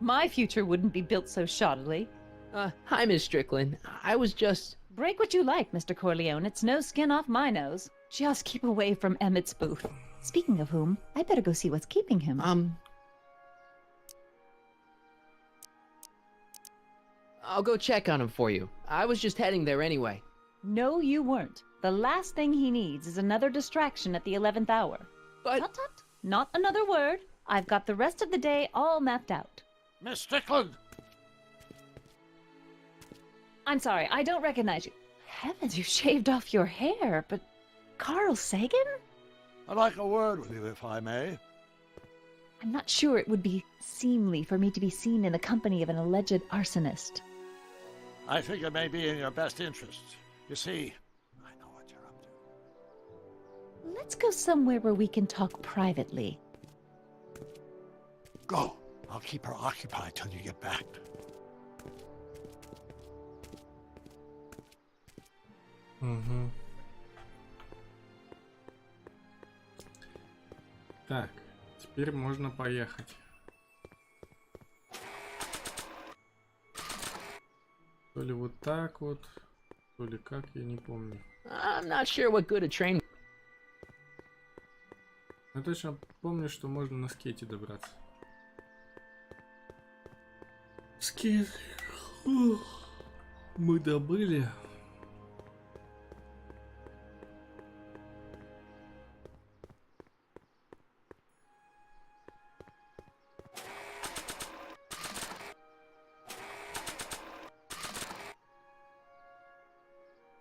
My future wouldn't be built so shoddily. Hi, Miss Strickland. I was just... Break what you like, Mr. Corleone. It's no skin off my nose. Just keep away from Emmett's booth. Speaking of whom, I better go see what's keeping him. I'll go check on him for you. I was just heading there anyway. No, you weren't. The last thing he needs is another distraction at the 11th hour. But... Tut, tut. Not another word. I've got the rest of the day all mapped out. Miss Strickland! I'm sorry, I don't recognize you. Heavens, you shaved off your hair, but... Carl Sagan? I'd like a word with you, if I may. I'm not sure it would be seemly for me to be seen in the company of an alleged arsonist. I think it may be in your best interests. You see, I know what you're up to. Let's go somewhere where we can talk privately. Go. I'll keep her occupied till you get back. Угу. Так, теперь можно поехать. То ли вот так вот, то ли как, я не помню. I'm not sure what good a train... Я точно помню, что можно на скейте добраться. Скейт. Мы добыли.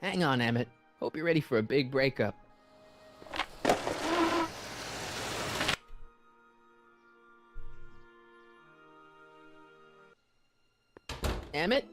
Hang on, Emmett. Hope you're ready for a big breakup. Emmett?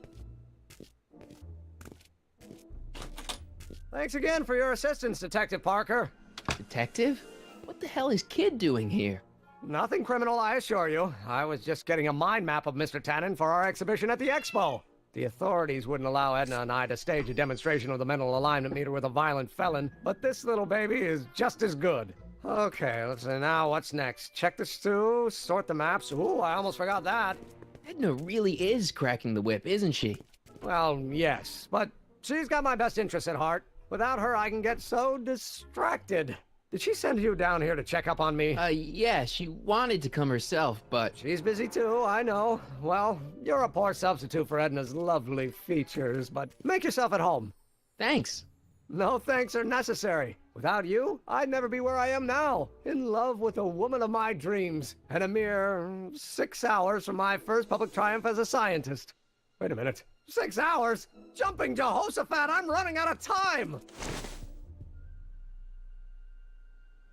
Thanks again for your assistance, Detective Parker. Detective? What the hell is Kid doing here? Nothing criminal, I assure you. I was just getting a mind map of Mr. Tannen for our exhibition at the Expo. The authorities wouldn't allow Edna and I to stage a demonstration of the mental alignment meter with a violent felon, but this little baby is just as good. Okay, let's see now what's next. Check the stew, sort the maps. Ooh, I almost forgot that. Edna really is cracking the whip, isn't she? Well, yes, but she's got my best interests at heart. Without her, I can get so distracted. Did she send you down here to check up on me? Yeah, she wanted to come herself, but... She's busy too, I know. Well, you're a poor substitute for Edna's lovely features, but make yourself at home. Thanks. No thanks are necessary. Without you, I'd never be where I am now, in love with the woman of my dreams, and a mere 6 hours from my first public triumph as a scientist. Wait a minute. 6 hours? Jumping Jehoshaphat, I'm running out of time!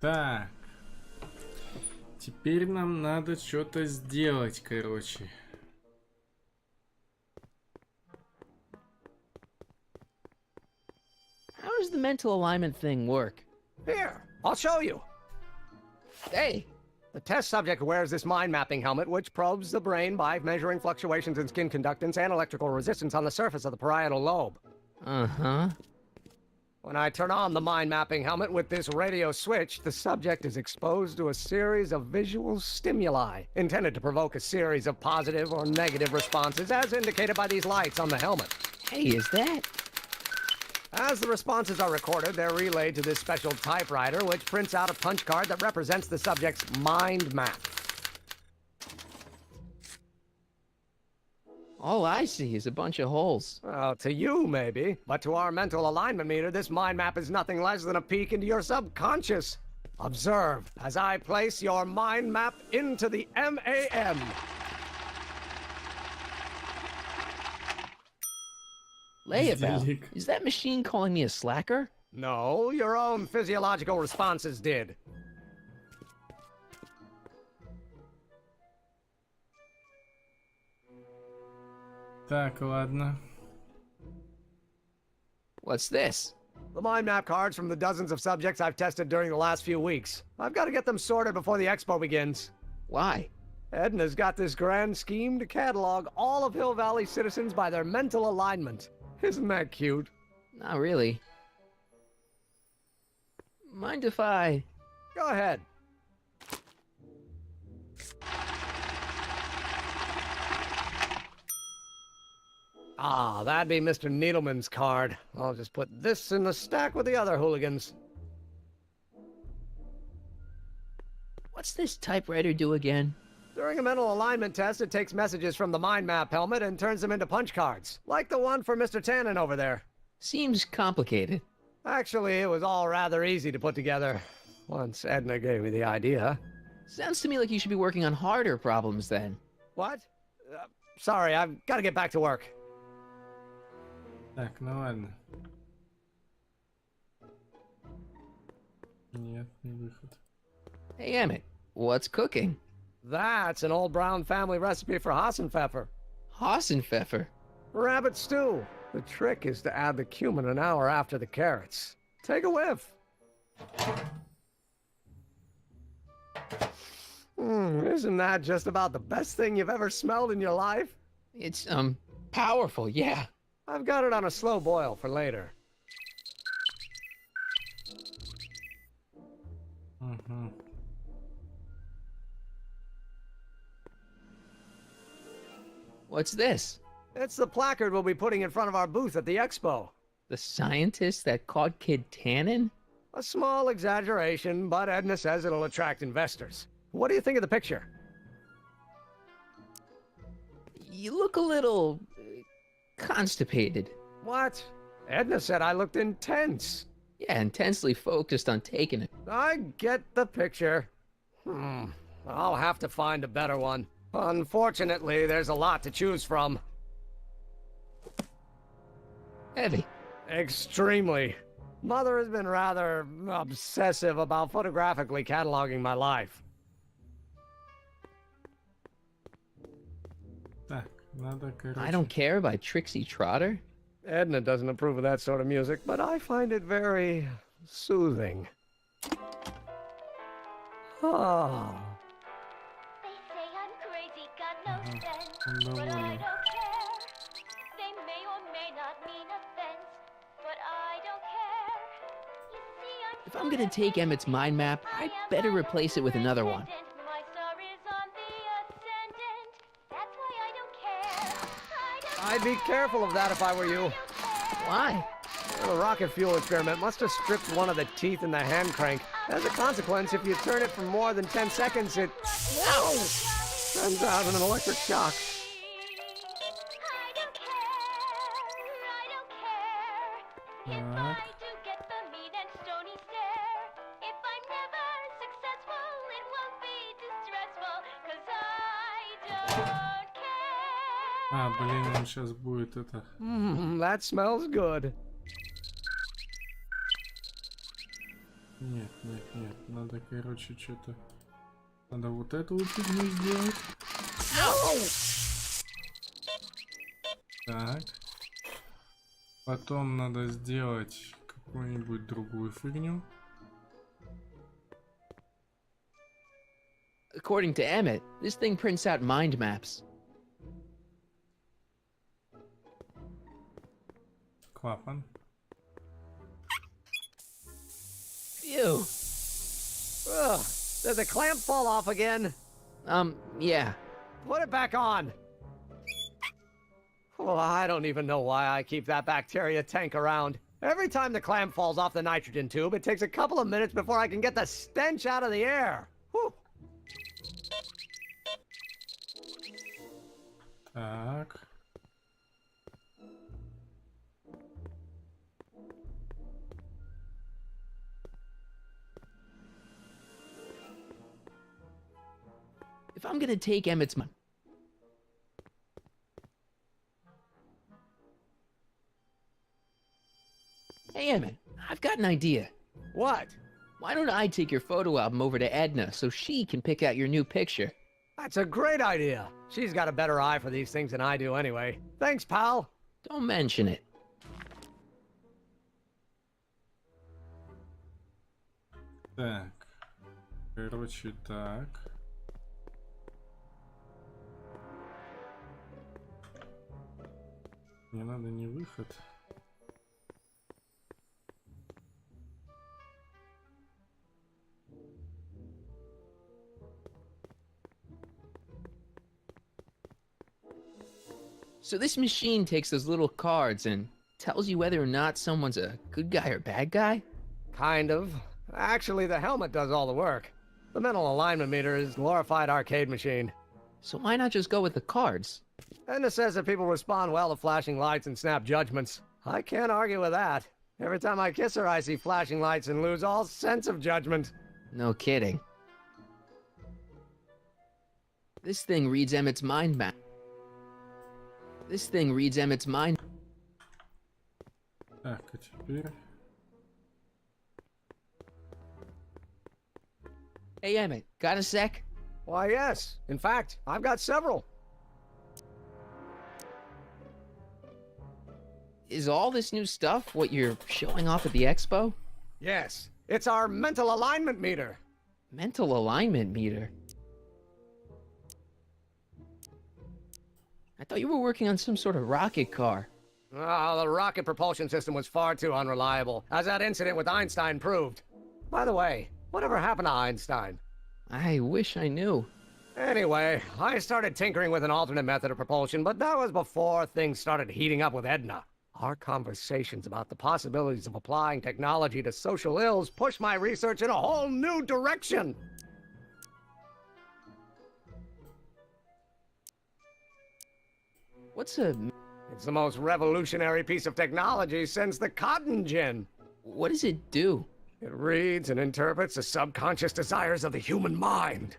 Так. Теперь нам надо что-то сделать, короче. How does the mental alignment thing work? Here, I'll show you. Hey! The test subject wears this mind mapping helmet, which probes the brain by measuring fluctuations in skin conductance and electrical resistance on the surface of the parietal lobe. Uh-huh. When I turn on the mind mapping helmet with this radio switch, the subject is exposed to a series of visual stimuli intended to provoke a series of positive or negative responses, as indicated by these lights on the helmet. Hey, is that... As the responses are recorded, they're relayed to this special typewriter, which prints out a punch card that represents the subject's mind map. All I see is a bunch of holes. Well, to you, maybe. But to our mental alignment meter, this mind map is nothing less than a peek into your subconscious. Observe as I place your mind map into the MAM. Leoval, is that machine calling me a slacker? No, your own physiological responses did. Так, ладно. What's this? The mind map cards from the dozens of subjects I've tested during the last few weeks. I've got to get them sorted before the expo begins. Why? Edna's got this grand scheme to catalog all of Hill Valley citizens by their mental alignment. Isn't that cute? Not really. Mind if I... Go ahead. Ah, that'd be Mr. Needleman's card. I'll just put this in the stack with the other hooligans. What's this typewriter do again? During a mental alignment test, it takes messages from the mind map helmet and turns them into punch cards, like the one for Mr. Tannen over there. Seems complicated. Actually, it was all rather easy to put together, once Edna gave me the idea. Sounds to me like you should be working on harder problems then. What? Sorry, I've got to get back to work. Так, ну ладно. Нет, не выход. Hey, Emmett, what's cooking? That's an old Brown family recipe for Hassenpfeffer. Hassenpfeffer? Rabbit stew. The trick is to add the cumin an hour after the carrots. Take a whiff. Isn't that just about the best thing you've ever smelled in your life? It's, powerful, yeah. I've got it on a slow boil for later. Mm-hmm. What's this? It's the placard we'll be putting in front of our booth at the expo. The scientist that caught Kid Tannen? A small exaggeration, but Edna says it'll attract investors. What do you think of the picture? You look a little... constipated. What? Edna said I looked intense. Yeah, intensely focused on taking it. I get the picture. I'll have to find a better one. Unfortunately, there's a lot to choose from. Heavy. Extremely. Mother has been rather obsessive about photographically cataloging my life. Так, надо, короче... I Don't Care by Trixie Trotter? Edna doesn't approve of that sort of music, but I find it very soothing. Oh. They say I'm crazy, got no sense, but I don't care. They may or may not mean offense, but I don't care. You see, If I'm gonna take Emmett's mind map, I'd better replace it with another one. my star is on the ascendant. That's why I don't care. I'd be careful of that if I were you. Why? The rocket fuel experiment must have stripped one of the teeth in the hand crank. As a consequence, if you turn it for more than 10 seconds, it... Whoa! Sends out an electric shock. А, блин, он сейчас будет это... That smells good. Нет, нет, нет. Надо, короче, что-то... Надо вот эту вот фигню сделать. Так. Потом надо сделать какую-нибудь другую фигню. According to Emmett, this thing prints out mind maps. Клапан. Ew. Ugh. Did the clamp fall off again? Yeah. Put it back on. Well, I don't even know why I keep that bacteria tank around. Every time the clamp falls off the nitrogen tube, it takes a couple of minutes before I can get the stench out of the air. Whew. Так. If I'm gonna take Emmett's money... Hey, Emmett, I've got an idea. What? Why don't I take your photo album over to Edna so she can pick out your new picture? That's a great idea. She's got a better eye for these things than I do anyway. Thanks, pal. Don't mention it. Так. Короче, так. Мне надо не выход. So this machine takes those little cards and tells you whether or not someone's a good guy or bad guy? Kind of. Actually, the helmet does all the work. The mental alignment meter is a glorified arcade machine. So why not just go with the cards? Edna says that people respond well to flashing lights and snap judgments. I can't argue with that. Every time I kiss her, I see flashing lights and lose all sense of judgment. No kidding. This thing reads Emmett's mind map. This thing reads Emmett's mind. Так, а теперь... Hey, Emmett, got a sec? Why, yes. In fact, I've got several. Is all this new stuff what you're showing off at the expo? Yes. It's our mental alignment meter. Mental alignment meter? I thought you were working on some sort of rocket car. Oh, the rocket propulsion system was far too unreliable, as that incident with Einstein proved. By the way, whatever happened to Einstein? I wish I knew. Anyway, I started tinkering with an alternate method of propulsion, but that was before things started heating up with Edna. Our conversations about the possibilities of applying technology to social ills pushed my research in a whole new direction. What's a... It's the most revolutionary piece of technology since the cotton gin. What does it do? It reads and interprets the subconscious desires of the human mind.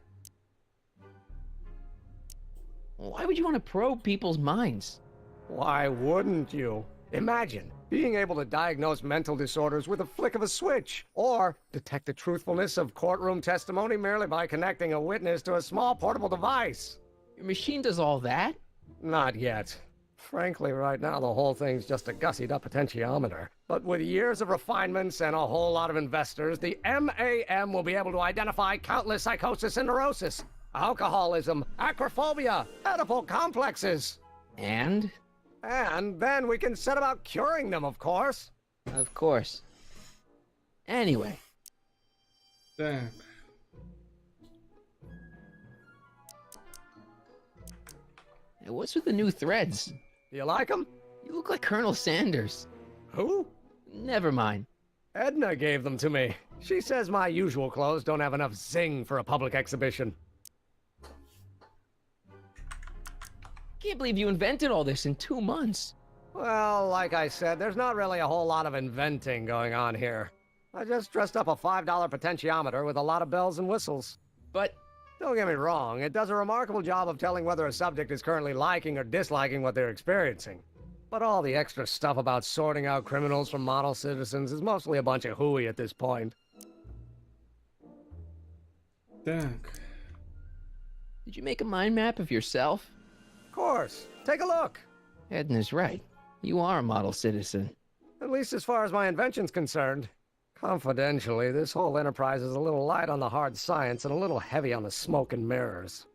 Why would you want to probe people's minds? Why wouldn't you? Imagine being able to diagnose mental disorders with a flick of a switch, or detect the truthfulness of courtroom testimony merely by connecting a witness to a small portable device. Your machine does all that? Not yet. Frankly, right now the whole thing's just a gussied-up potentiometer. But with years of refinements and a whole lot of investors, the MAM will be able to identify countless psychosis and neurosis, alcoholism, acrophobia, Oedipal complexes. And? And then we can set about curing them, of course. Of course. Anyway. Так. Hey, what's with the new threads? Do you like them? You look like Colonel Sanders. Who? Never mind. Edna gave them to me. She says my usual clothes don't have enough zing for a public exhibition. Can't believe you invented all this in 2 months. Well, like I said, there's not really a whole lot of inventing going on here. I just dressed up a $5 potentiometer with a lot of bells and whistles. But... Don't get me wrong, it does a remarkable job of telling whether a subject is currently liking or disliking what they're experiencing. But all the extra stuff about sorting out criminals from model citizens is mostly a bunch of hooey at this point. Так. Did you make a mind map of yourself? Of course. Take a look. Edna's right. You are a model citizen. At least as far as my invention's concerned. Confidentially, this whole enterprise is a little light on the hard science and a little heavy on the smoke and mirrors.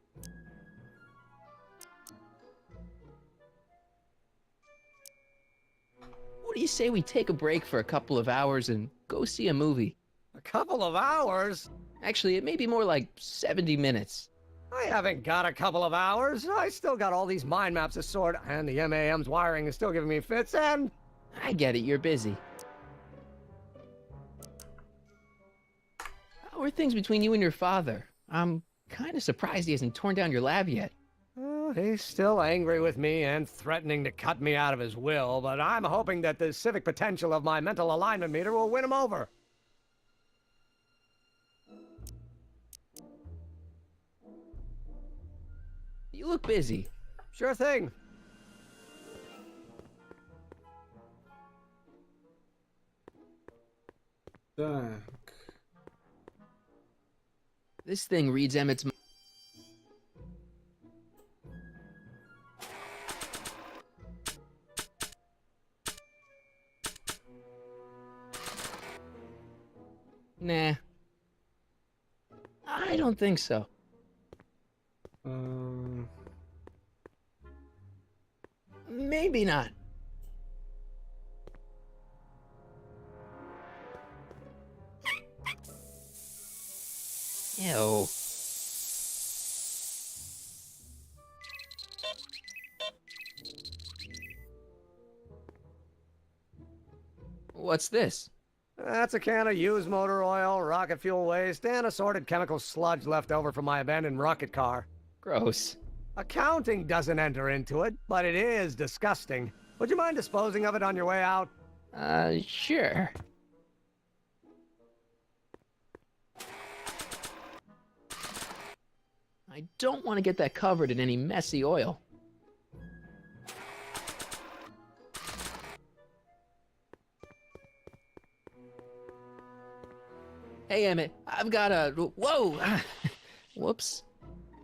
What do you say we take a break for a couple of hours and go see a movie? A couple of hours? Actually, it may be more like 70 minutes. I haven't got a couple of hours. I still got all these mind maps to sort, and the MAM's wiring is still giving me fits, and... I get it, you're busy. How are things between you and your father? I'm kind of surprised he hasn't torn down your lab yet. He's still angry with me and threatening to cut me out of his will, but I'm hoping that the civic potential of my mental alignment meter will win him over. You look busy. Sure thing. Так. This thing reads Emmett's. Nah. I don't think so. Maybe not. Ew. What's this? That's a can of used motor oil, rocket fuel waste, and assorted chemical sludge left over from my abandoned rocket car. Gross. Accounting doesn't enter into it, but it is disgusting. Would you mind disposing of it on your way out? Sure. I don't want to get that covered in any messy oil. Hey, Emmett, I've got a... Whoa! Whoops.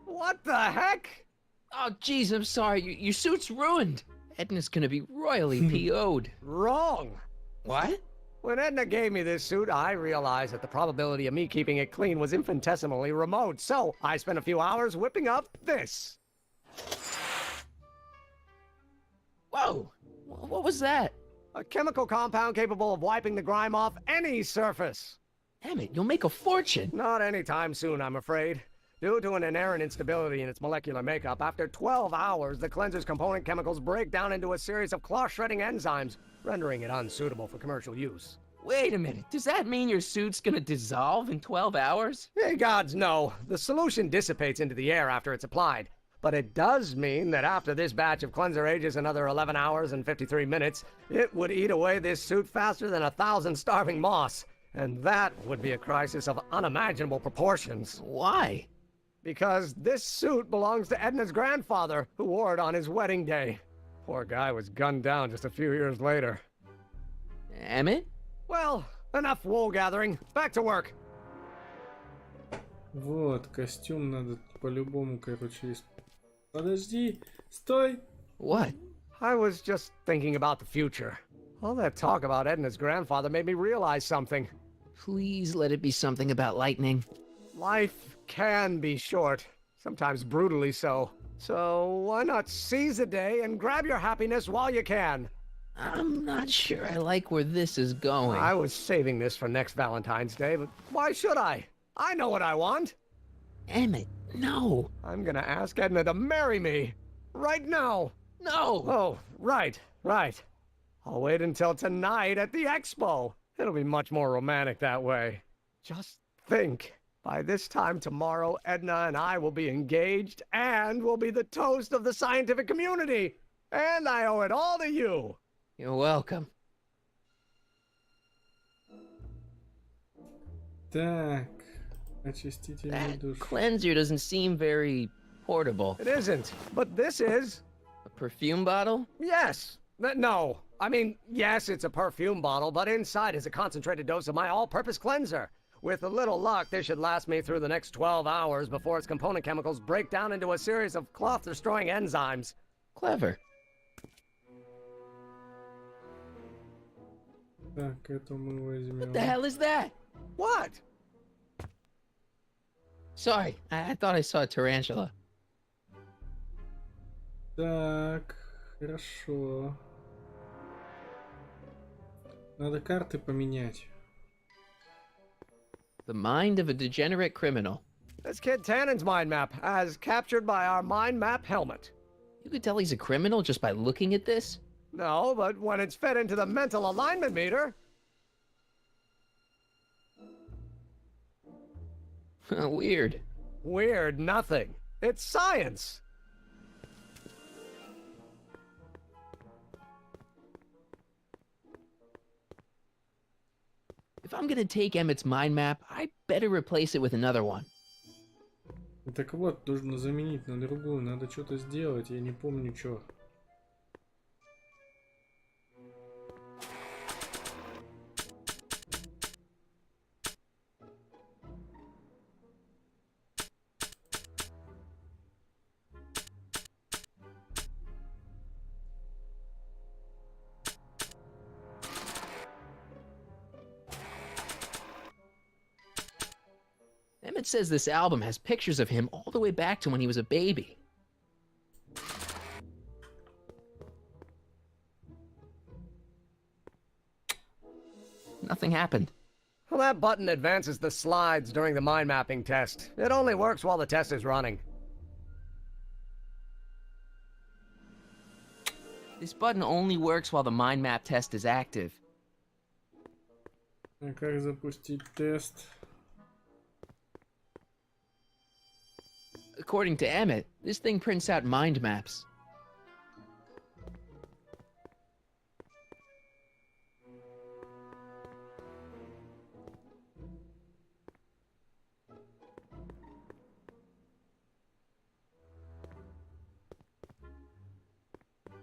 What the heck? Oh, jeez, I'm sorry. Your suit's ruined. Edna's gonna be royally PO'd. Wrong. What? When Edna gave me this suit, I realized that the probability of me keeping it clean was infinitesimally remote, so I spent a few hours whipping up this. Whoa! What was that? A chemical compound capable of wiping the grime off any surface. Emmett, you'll make a fortune. Not anytime soon, I'm afraid. Due to an inherent instability in its molecular makeup, after 12 hours, the cleanser's component chemicals break down into a series of cloth-shredding enzymes, rendering it unsuitable for commercial use. Wait a minute, does that mean your suit's gonna dissolve in 12 hours? Hey, gods, no. The solution dissipates into the air after it's applied. But it does mean that after this batch of cleanser ages another 11 hours and 53 minutes, it would eat away this suit faster than 1,000 starving moths. And that would be a crisis of unimaginable proportions. Why? Because this suit belongs to Edna's grandfather, who wore it on his wedding day. Poor guy was gunned down just a few years later. Emmett? Well, enough wool gathering. Back to work. Вот, костюм надо по-любому, короче, Подожди, стой! What? I was just thinking about the future. All that talk about Edna's grandfather made me realize something. Please let it be something about lightning. Life can be short, sometimes brutally so. So why not seize the day and grab your happiness while you can? I'm not sure I like where this is going. I was saving this for next Valentine's Day, but why should I? I know what I want. Emmett, no. I'm gonna ask Edna to marry me. Right now. No. Oh, right. I'll wait until tonight at the expo. It'll be much more romantic that way. Just think. By this time tomorrow, Edna and I will be engaged and will be the toast of the scientific community. And I owe it all to you. You're welcome. Так, очистительный душ. Cleanser doesn't seem very portable. It isn't, but this is. A perfume bottle? Yes. No. I mean, yes, it's a perfume bottle, but inside is a concentrated dose of my all-purpose cleanser. With a little luck, this should last me through the next 12 hours before its component chemicals break down into a series of cloth-destroying enzymes. Clever. Так, это мы возьмем. What the hell is that? What? Sorry, I thought I saw a tarantula. Так, хорошо. Надо карты поменять. The mind of a degenerate criminal. This kid Tannen's mind map, as captured by our mind map helmet. You could tell he's a criminal just by looking at this? No, but when it's fed into the mental alignment meter... Weird. Weird nothing. It's science. If I'm gonna take Emmett's mind map, I better replace it with another one. Так вот, нужно заменить на другую. Надо что-то сделать, я не помню что. Emmett says this album has pictures of him all the way back to when he was a baby. Nothing happened. Well, that button advances the slides during the mind mapping test. It only works while the test is running. This button only works while the mind map test is active. А как запустить тест? According to Emmett, this thing prints out mind maps.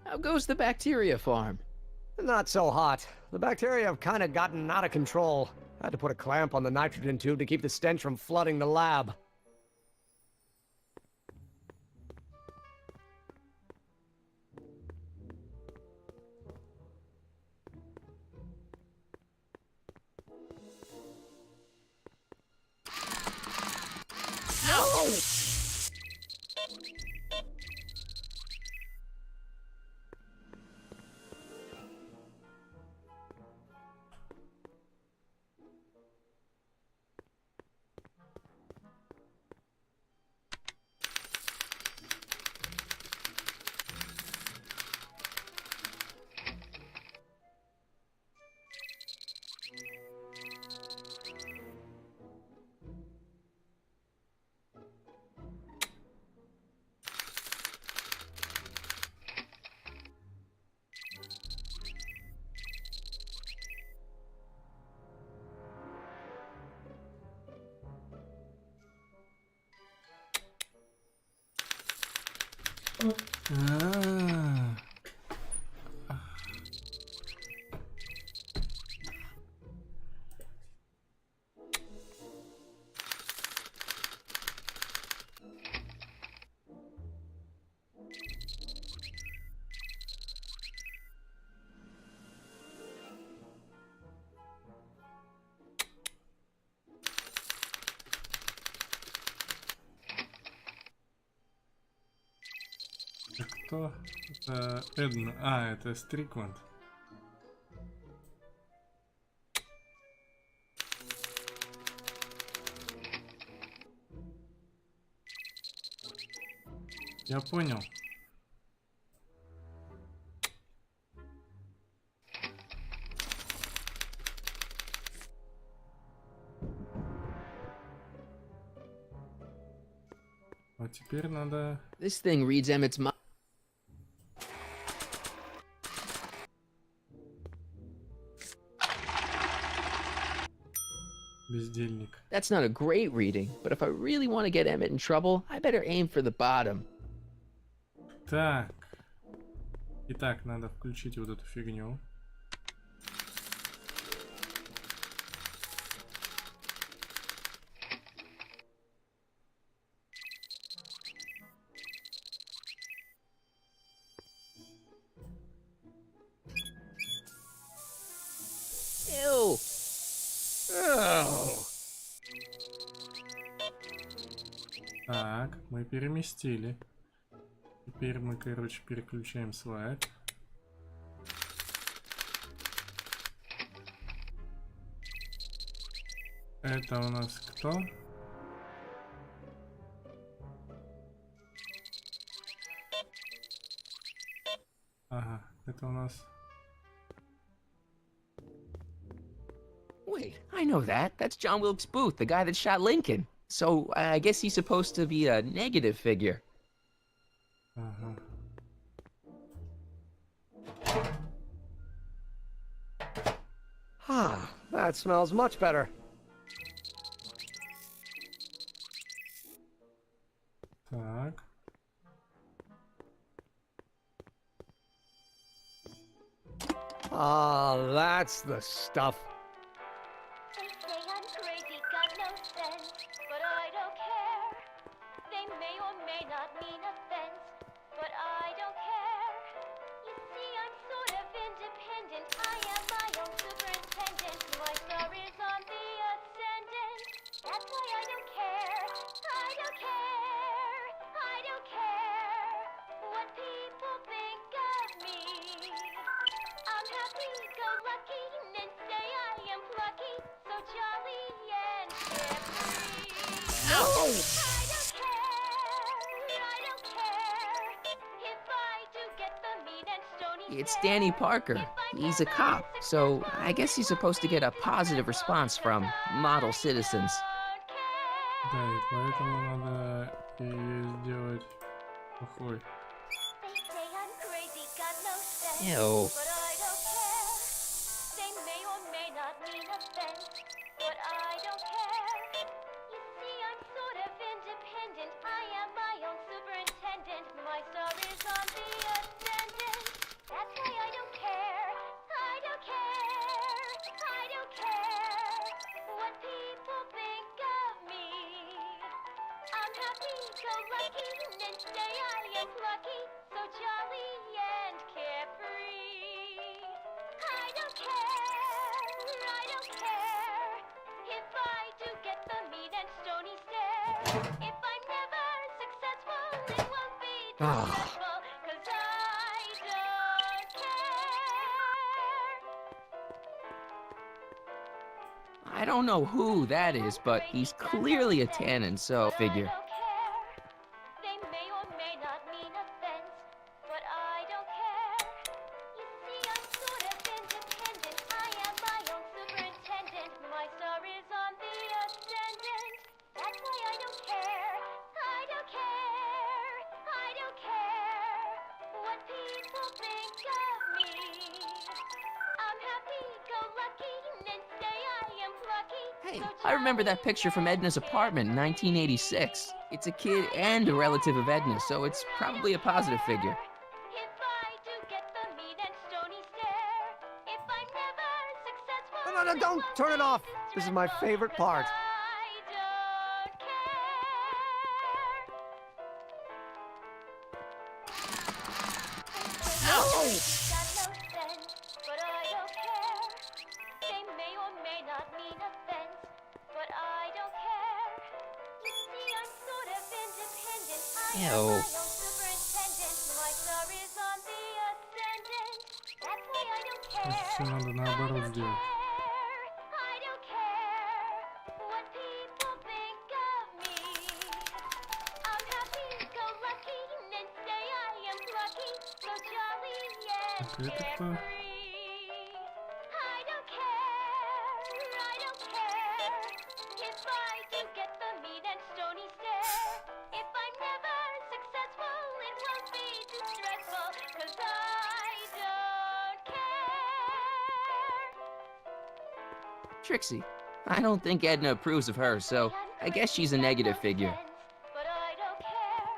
How goes the bacteria farm? Not so hot. The bacteria have kind of gotten out of control. I had to put a clamp on the nitrogen tube to keep the stench from flooding the lab. А. Кто? Это Эдна. А, это Стрикленд. Я понял. А теперь надо... This thing reads Emmett's mind. Бездельник. That's not a great reading, but if I really want to get Emmett in trouble, I better aim for the bottom. Так. Итак, надо включить вот эту фигню. Ew. Так, мы переместили. Теперь мы, короче, переключаем слайд. Это у нас кто? Ага, это у нас... Wait, I know that. That's John Wilkes Booth, the guy that shot Lincoln. So I guess he's supposed to be a negative figure. Ага. Ah, that smells much better. Ah, that's the stuff. They say I'm crazy, got no sense, but I don't care. They may or may not mean offense, but I don't care. You see, I'm sort of independent. I am my own superintendent. My star is on the ascendant. That's why I don't care. I don't care. I don't care what people think of me. I'm happy-go-lucky and say I am plucky, so jolly and carefree. No! I don't care. I don't care if I do get the mean and stony It's Danny Parker. He's a cop, so I guess he's supposed to get a positive response from model citizens. Да, и поэтому надо ее сделать плохой. They say I'm crazy, got no sense, Ew. but I don't care. They may or may not mean offense, but I don't care. You see, I'm sort of independent. I am my own superintendent. My star is on the ascendant. That's why I don't care. I don't care. I don't care what people think of me. I'm happy-go-lucky and say I am plucky, so jolly and carefree. I don't care. I don't care if I do get the mean and stony stare. If I'm never successful, it won't be too stressful, 'cause I don't care. I don't know who that is, but he's clearly a Tannen, so figure. They may or may not mean offense, but I don't care. You see, I'm sort of independent. I am my own superintendent. My star is on the ascendant. That's why I don't care. I don't care. I don't care what people think of me. I'm happy-go-lucky and say I am plucky. Hey, I remember that picture from Edna's apartment in 1986. It's a kid and a relative of Edna, so it's probably a positive figure. If I do get the mean and stony stare, if I'm never successful, No, don't turn it off. This is my favorite part. I don't care. No! Got no sense, but I don't care. They may or may not mean offense, but I don't care. You see, I'm sort of independent. I am Ew. my own superintendent. My star is on the ascendant. That's why I don't care. Все надо наоборот сделать. I don't care what people think of me. I'm happy-go-lucky and say I am plucky, so jolly and Так, это кто? carefree. I don't care. I don't care if I do get the mean and stony stare. If I'm never successful, it won't be too stressful, 'cause I don't care. Trixie. I don't think Edna approves of her, so I guess she's a negative figure. But I don't care.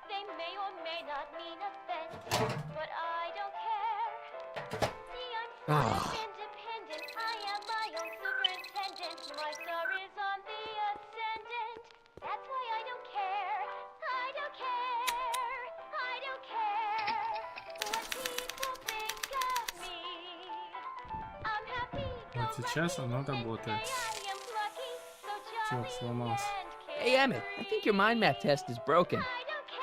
They may or may not mean offense, but I don't care. See, I'm sort of independent. I am my own superintendent. My star is on the ascendant. That's why I don't care. I don't care. I don't care what people think of me. I'm happy. Вот сейчас оно работает. Чё, сломался? Hey, Emmett, I think your mind map test is broken.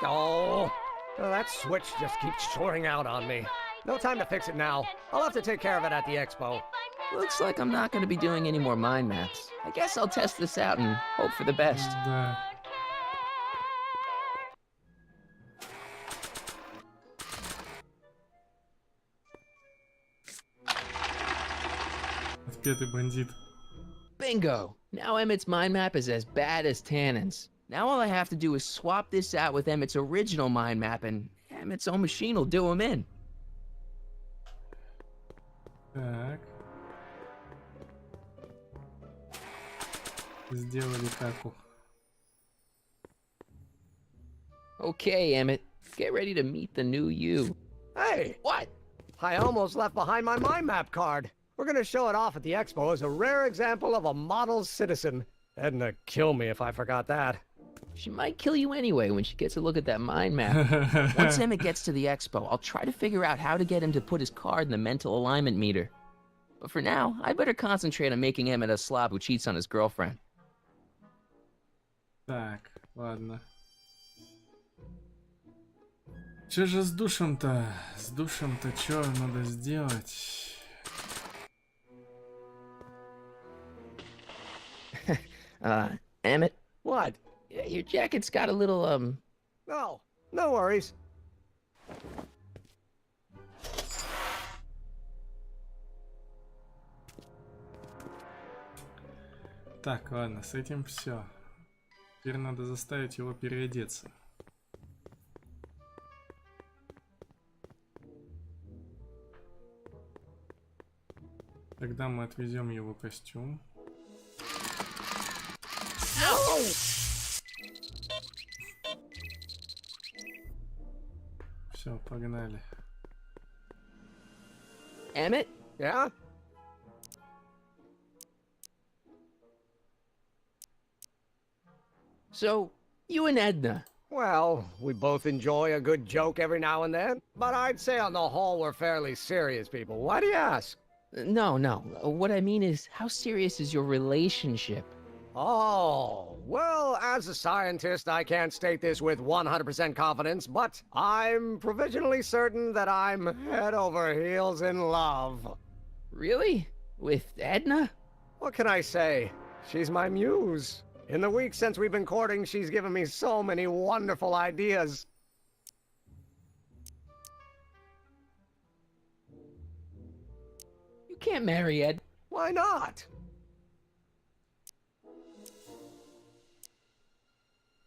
Oh, that switch just keeps shorting out on me. No time to fix it now. I'll have to take care of it at the expo. Looks like I'm not going to be doing any more mind maps. I guess I'll test this out and hope for the best. Да. Отпетый бандит. Bingo! Now Emmett's mind map is as bad as Tannen's. Now all I have to do is swap this out with Emmett's original mind map and Emmett's own machine will do him in. Так. Сделали каку. Okay, Emmett, get ready to meet the new you. Hey! What? I almost left behind my mind map card. We're gonna show it off at the expo as a rare example of a model citizen. Edna kill me if I forgot that. She might kill you anyway when she gets a look at that mind map. Once Emmett gets to the expo, I'll try to figure out how to get him to put his card in the mental alignment meter. But for now, I better concentrate on making Emmett a slob who cheats on his girlfriend. Так, ладно. Че же с душем-то? С душем-то что надо сделать? Emmett? What? Your jacket's got a little, No, no worries. Так, ладно, с этим все. Теперь надо заставить его переодеться. Тогда мы отвезем его костюм. Все, погнали. Emmett? Yeah? So, you and Edna. Well, we both enjoy a good joke every now and then, but I'd say on the whole we're fairly serious people. Why do you ask? No. What I mean is, how serious is your relationship? Oh, well, as a scientist, I can't state this with 100% confidence, but I'm provisionally certain that I'm head over heels in love. Really? With Edna? What can I say? She's my muse. In the week since we've been courting, she's given me so many wonderful ideas. You can't marry Ed. Why not?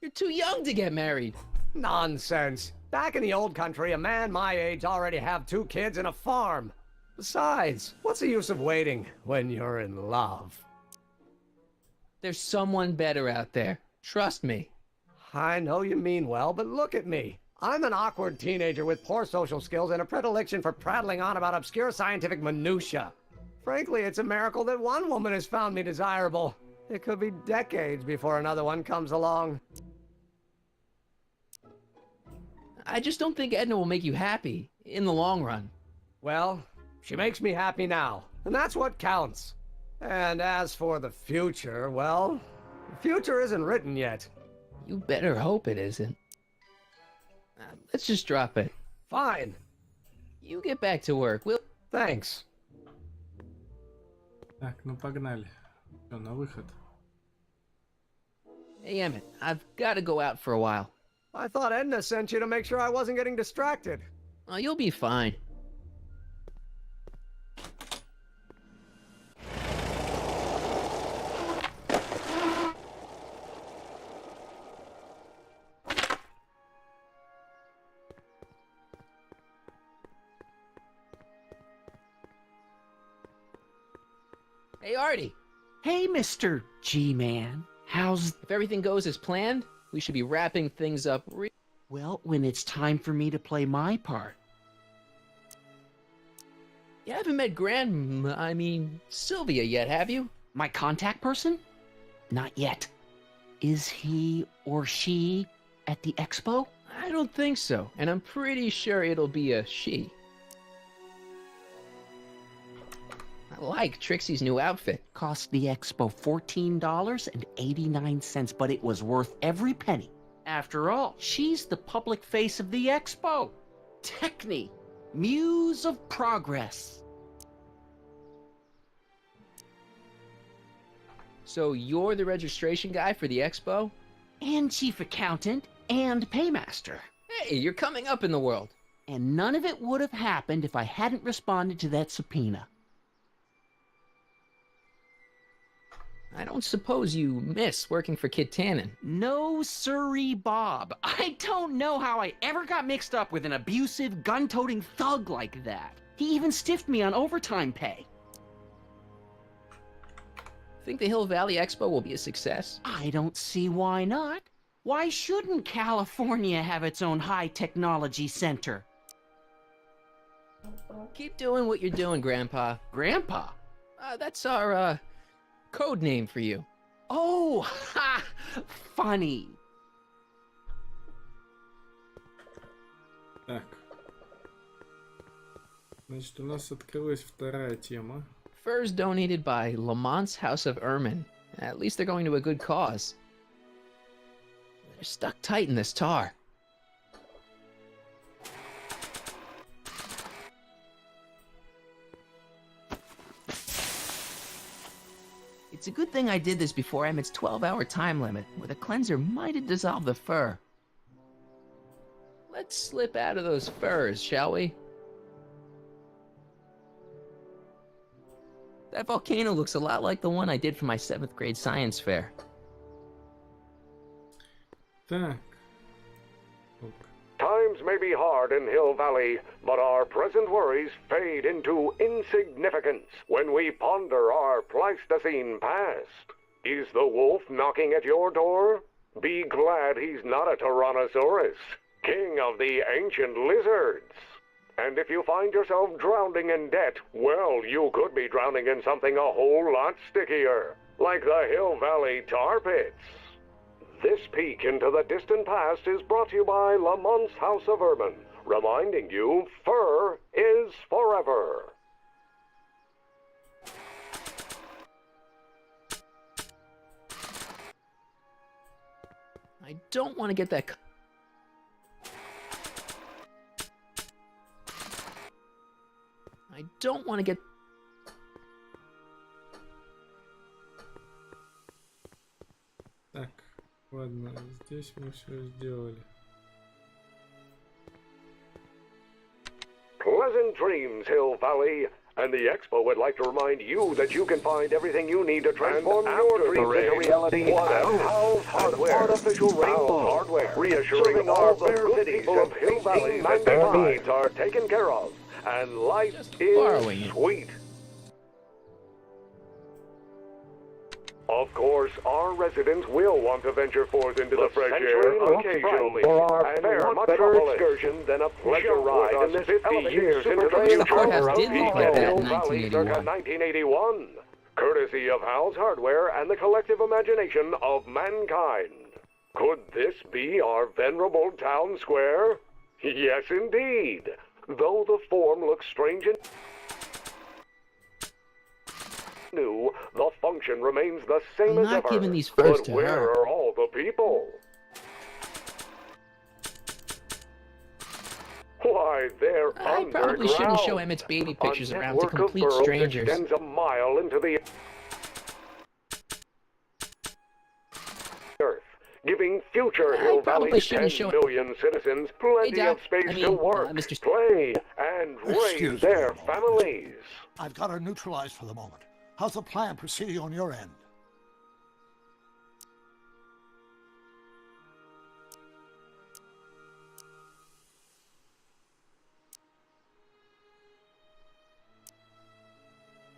You're too young to get married. Nonsense. Back in the old country, a man my age already have 2 kids and a farm. Besides, what's the use of waiting when you're in love? There's someone better out there. Trust me. I know you mean well, but look at me. I'm an awkward teenager with poor social skills and a predilection for prattling on about obscure scientific minutiae. Frankly, it's a miracle that one woman has found me desirable. It could be decades before another one comes along. I just don't think Edna will make you happy in the long run. Well, she makes me happy now, and that's what counts. And as for the future, well, the future isn't written yet. You better hope it isn't. Let's just drop it. Fine. You get back to work. We'll... Thanks. Так, ну погнали. Всё, на выход. Hey, Emmett, I've got to go out for a while. I thought Edna sent you to make sure I wasn't getting distracted. Oh, you'll be fine. Hey, Artie. Hey, Mr. G-Man. If everything goes as planned, we should be wrapping things up Well, when it's time for me to play my part. You haven't met Sylvia yet, have you? My contact person? Not yet. Is he or she at the expo? I don't think so, and I'm pretty sure it'll be a she. I like Trixie's new outfit. Cost the expo $14.89, but it was worth every penny. After all, she's the public face of the expo. Techne, muse of progress. So you're the registration guy for the expo? And chief accountant and paymaster. Hey, you're coming up in the world. And none of it would have happened if I hadn't responded to that subpoena. I don't suppose you miss working for Kit Tannen. No siree, Bob. I don't know how I ever got mixed up with an abusive, gun-toting thug like that. He even stiffed me on overtime pay. Think the Hill Valley Expo will be a success? I don't see why not. Why shouldn't California have its own high-technology center? Keep doing what you're doing, Grandpa. Grandpa? That's our, code name for you. Oh, ha! Funny. Так. Значит, у нас открылась вторая тема. Furs donated by Lamont's House of Ermine. At least they're going to a good cause. They're stuck tight in this tar. It's a good thing I did this before Emmett's 12-hour time limit, where the cleanser might have dissolved the fur. Let's slip out of those furs, shall we? That volcano looks a lot like the one I did for my 7th grade science fair. Так. Times may be hard in Hill Valley, but our present worries fade into insignificance when we ponder our Pleistocene past. Is the wolf knocking at your door? Be glad he's not a Tyrannosaurus, king of the ancient lizards. And if you find yourself drowning in debt, well, you could be drowning in something a whole lot stickier, like the Hill Valley tar pits. This peek into the distant past is brought to you by Lamont's House of Ermine, reminding you fur is forever. I don't want to get that... I don't want to get... Так, ладно, здесь мы все сделали. Pleasant dreams, Hill Valley. And the Expo would like to remind you that you can find everything you need to transform your dreams into reality at Hal's Hardware. Artificial rainbow hardware, reassuring all the good people of Hill Valley that their needs are taken care of, and life is sweet. Of course, our residents will want to venture forth into the fresh air occasionally, and they're much better excursion than a pleasure ride in this 50 years into the future of Hill Valley circa 1981, courtesy of Hal's Hardware and the collective imagination of mankind. Could this be our venerable town square? Yes, indeed. Though the form looks strange and new, the function remains the same as ever. I'm not giving these furs to where her. are all the people? Why, they're I probably shouldn't show Emmett's baby pictures around to complete strangers. Extends a mile into the earth, giving future Hill Valley's 10 million citizens plenty of space to work, play, and raise their families. I've got her neutralized for the moment. How's the plan proceeding on your end?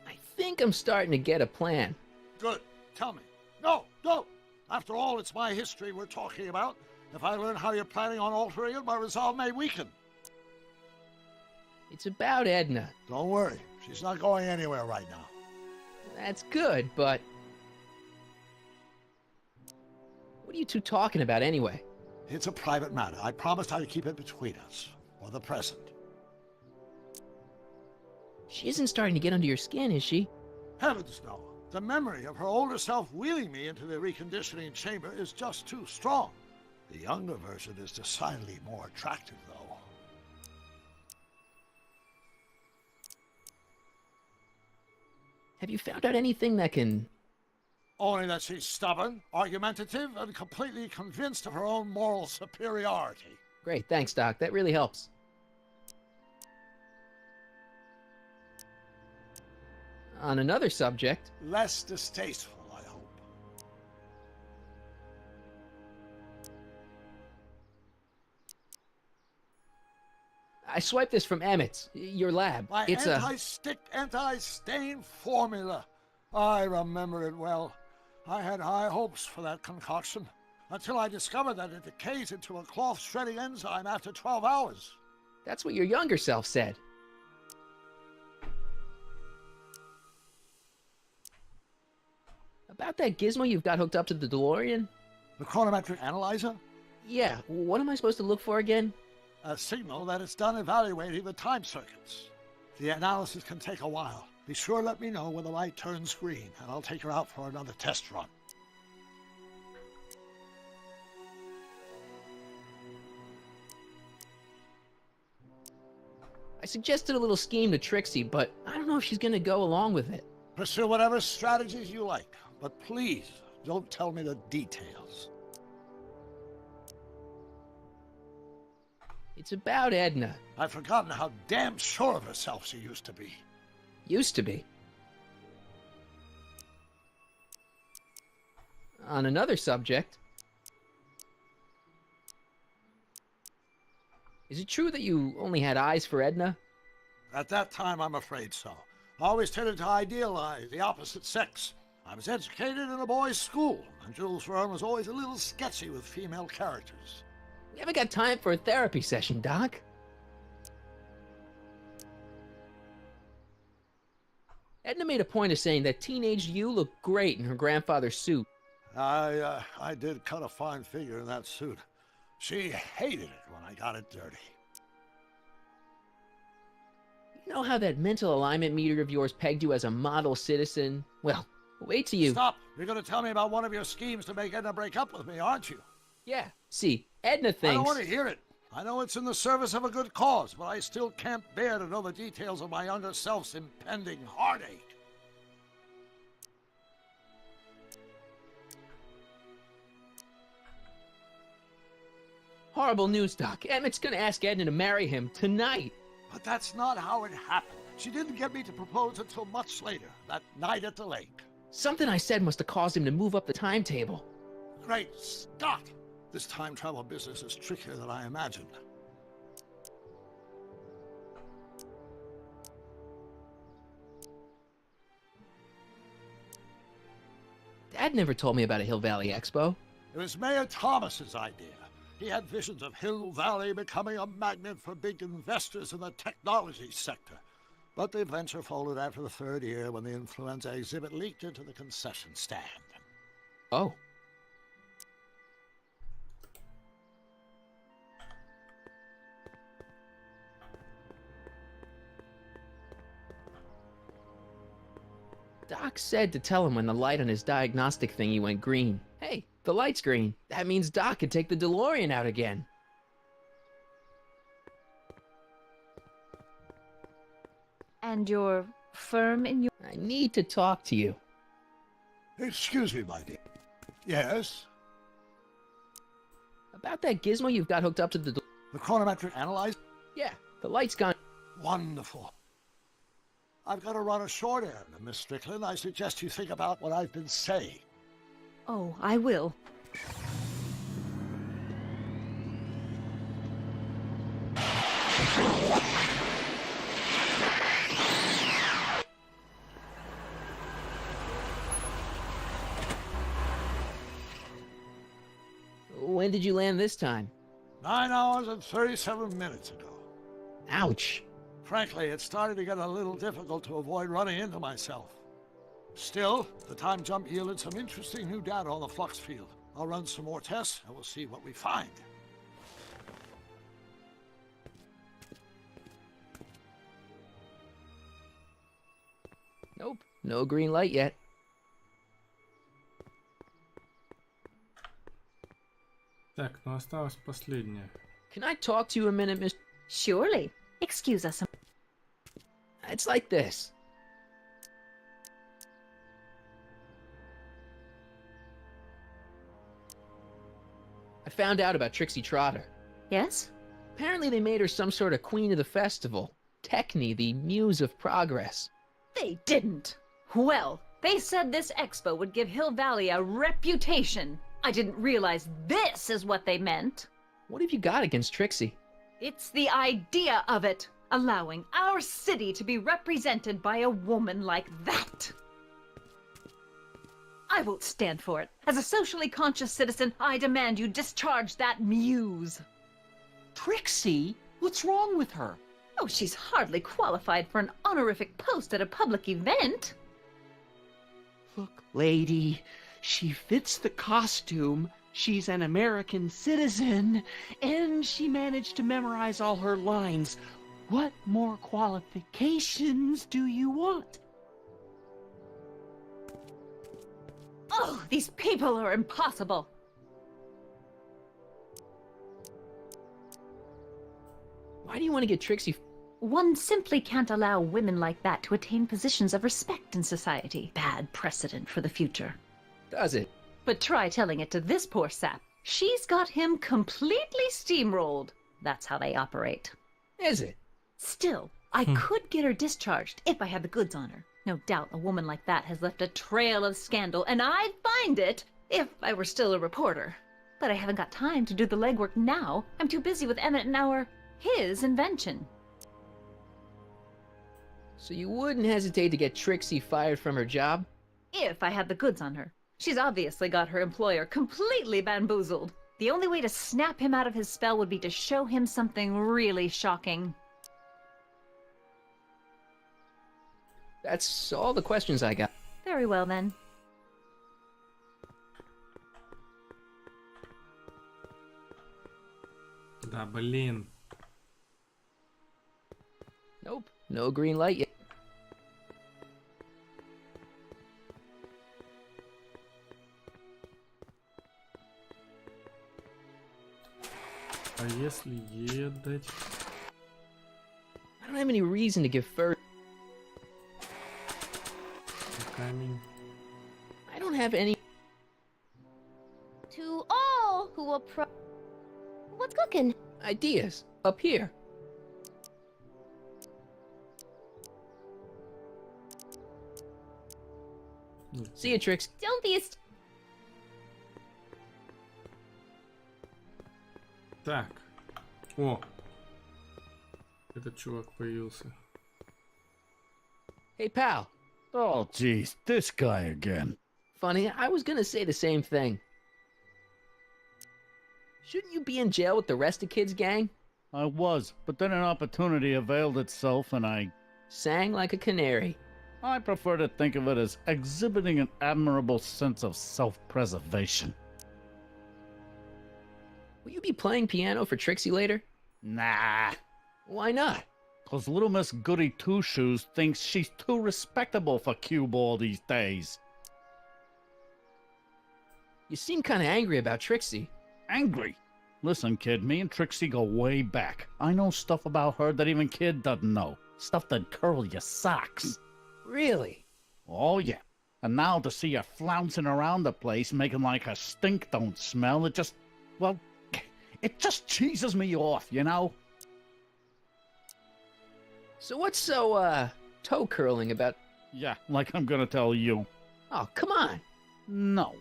I think I'm starting to get a plan. Good. Tell me. No, don't. After all, it's my history we're talking about. If I learn how you're planning on altering it, my resolve may weaken. It's about Edna. Don't worry. She's not going anywhere right now. That's good, but... What are you two talking about anyway? It's a private matter. I promised I would keep it between us. For the present. She isn't starting to get under your skin, is she? Heavens no. The memory of her older self wheeling me into the reconditioning chamber is just too strong. The younger version is decidedly more attractive, though. Have you found out anything that can... Only that she's stubborn, argumentative, and completely convinced of her own moral superiority. Great, thanks, Doc. That really helps. On another subject... Less distasteful, I hope. I swiped this from Emmett's, your lab. My It's anti-stick, anti-stain formula. I remember it well. I had high hopes for that concoction, until I discovered that it decays into a cloth-shredding enzyme after 12 hours. That's what your younger self said. About that gizmo you've got hooked up to the DeLorean? The chronometric analyzer? Yeah, what am I supposed to look for again? A signal that it's done evaluating the time circuits. The analysis can take a while. Be sure to let me know when the light turns green, and I'll take her out for another test run. I suggested a little scheme to Trixie, but I don't know if she's gonna go along with it. Pursue whatever strategies you like, but please don't tell me the details. It's about Edna. I've forgotten how damn sure of herself she used to be. Used to be. On another subject, is it true that you only had eyes for Edna? At that time, I'm afraid so. I always tended to idealize the opposite sex. I was educated in a boys' school, and Jules Verne was always a little sketchy with female characters. We haven't got time for a therapy session, Doc. Edna made a point of saying that teenage you looked great in her grandfather's suit. I did cut a fine figure in that suit. She hated it when I got it dirty. You know how that mental alignment meter of yours pegged you as a model citizen? Well, wait till you... Stop! You're going to tell me about one of your schemes to make Edna break up with me, aren't you? Yeah, see, Edna thinks... I don't want to hear it. I know it's in the service of a good cause, but I still can't bear to know the details of my younger self's impending heartache. Horrible news, Doc. Emmett's gonna ask Edna to marry him tonight. But that's not how it happened. She didn't get me to propose until much later, that night at the lake. Something I said must have caused him to move up the timetable. Great Scott! This time travel business is trickier than I imagined. Dad never told me about a Hill Valley Expo. It was Mayor Thomas's idea. He had visions of Hill Valley becoming a magnet for big investors in the technology sector. But the venture folded after the third year when the influenza exhibit leaked into the concession stand. Oh. Doc said to tell him when the light on his diagnostic thingy went green. Hey, the light's green. That means Doc could take the DeLorean out again. And you're firm in your... I need to talk to you. Excuse me, my dear. Yes? About that gizmo you've got hooked up to the... The chronometric analyzer? Yeah, the light's gone. Wonderful. I've got to run a short errand, Miss Strickland. I suggest you think about what I've been saying. Oh, I will. When did you land this time? 9 hours and 37 minutes ago. Ouch. Frankly, it started to get a little difficult to avoid running into myself. Still, the time jump yielded some interesting new data on the flux field. I'll run some more tests, and we'll see what we find. Nope, no green light yet. Так, ну осталось последнее. Can I talk to you a minute, Miss... Surely. Excuse us. It's like this. I found out about Trixie Trotter. Yes? Apparently they made her some sort of queen of the festival. Techne, the muse of progress. They didn't. Well, they said this expo would give Hill Valley a reputation. I didn't realize this is what they meant. What have you got against Trixie? It's the idea of it. Allowing our city to be represented by a woman like that. I won't stand for it. As a socially conscious citizen, I demand you discharge that muse. Trixie? What's wrong with her? Oh, she's hardly qualified for an honorific post at a public event. Look, lady, she fits the costume. She's an American citizen, and she managed to memorize all her lines. What more qualifications do you want? Oh, these people are impossible. Why do you want to get Trixie? One simply can't allow women like that to attain positions of respect in society. Bad precedent for the future. Does it? But try telling it to this poor sap. She's got him completely steamrolled. That's how they operate. Is it? Still, I could get her discharged if I had the goods on her. No doubt a woman like that has left a trail of scandal, and I'd find it if I were still a reporter. But I haven't got time to do the legwork now. I'm too busy with Emmett and his invention. So you wouldn't hesitate to get Trixie fired from her job? If I had the goods on her. She's obviously got her employer completely bamboozled. The only way to snap him out of his spell would be to show him something really shocking. That's all the questions I got. Very well, then. Да, блин. Nope, no green light yet. А если ей дать? I don't have any reason to give first. Камень. I don't have any. To all who approach. What's cooking? Ideas. Up here. See you, Trix. Don't be a Так. О. Этот чувак появился. Hey, pal. Oh, jeez, this guy again. Funny, I was gonna say the same thing. Shouldn't you be in jail with the rest of kids' gang? I was, but then an opportunity availed itself and I sang like a canary. I prefer to think of it as exhibiting an admirable sense of self-preservation. Will you be playing piano for Trixie later? Nah. Why not? 'Cause little Miss Goody Two-Shoes thinks she's too respectable for cue ball these days. You seem kind of angry about Trixie. Angry? Listen, kid, me and Trixie go way back. I know stuff about her that even Kid doesn't know. Stuff that'd curl your socks. Really? Oh, yeah. And now to see her flouncing around the place, making like her stink don't smell, it just, well, it just cheeses me off, you know? So what's so, toe curling about? Yeah, like I'm gonna tell you. Oh, come on. No.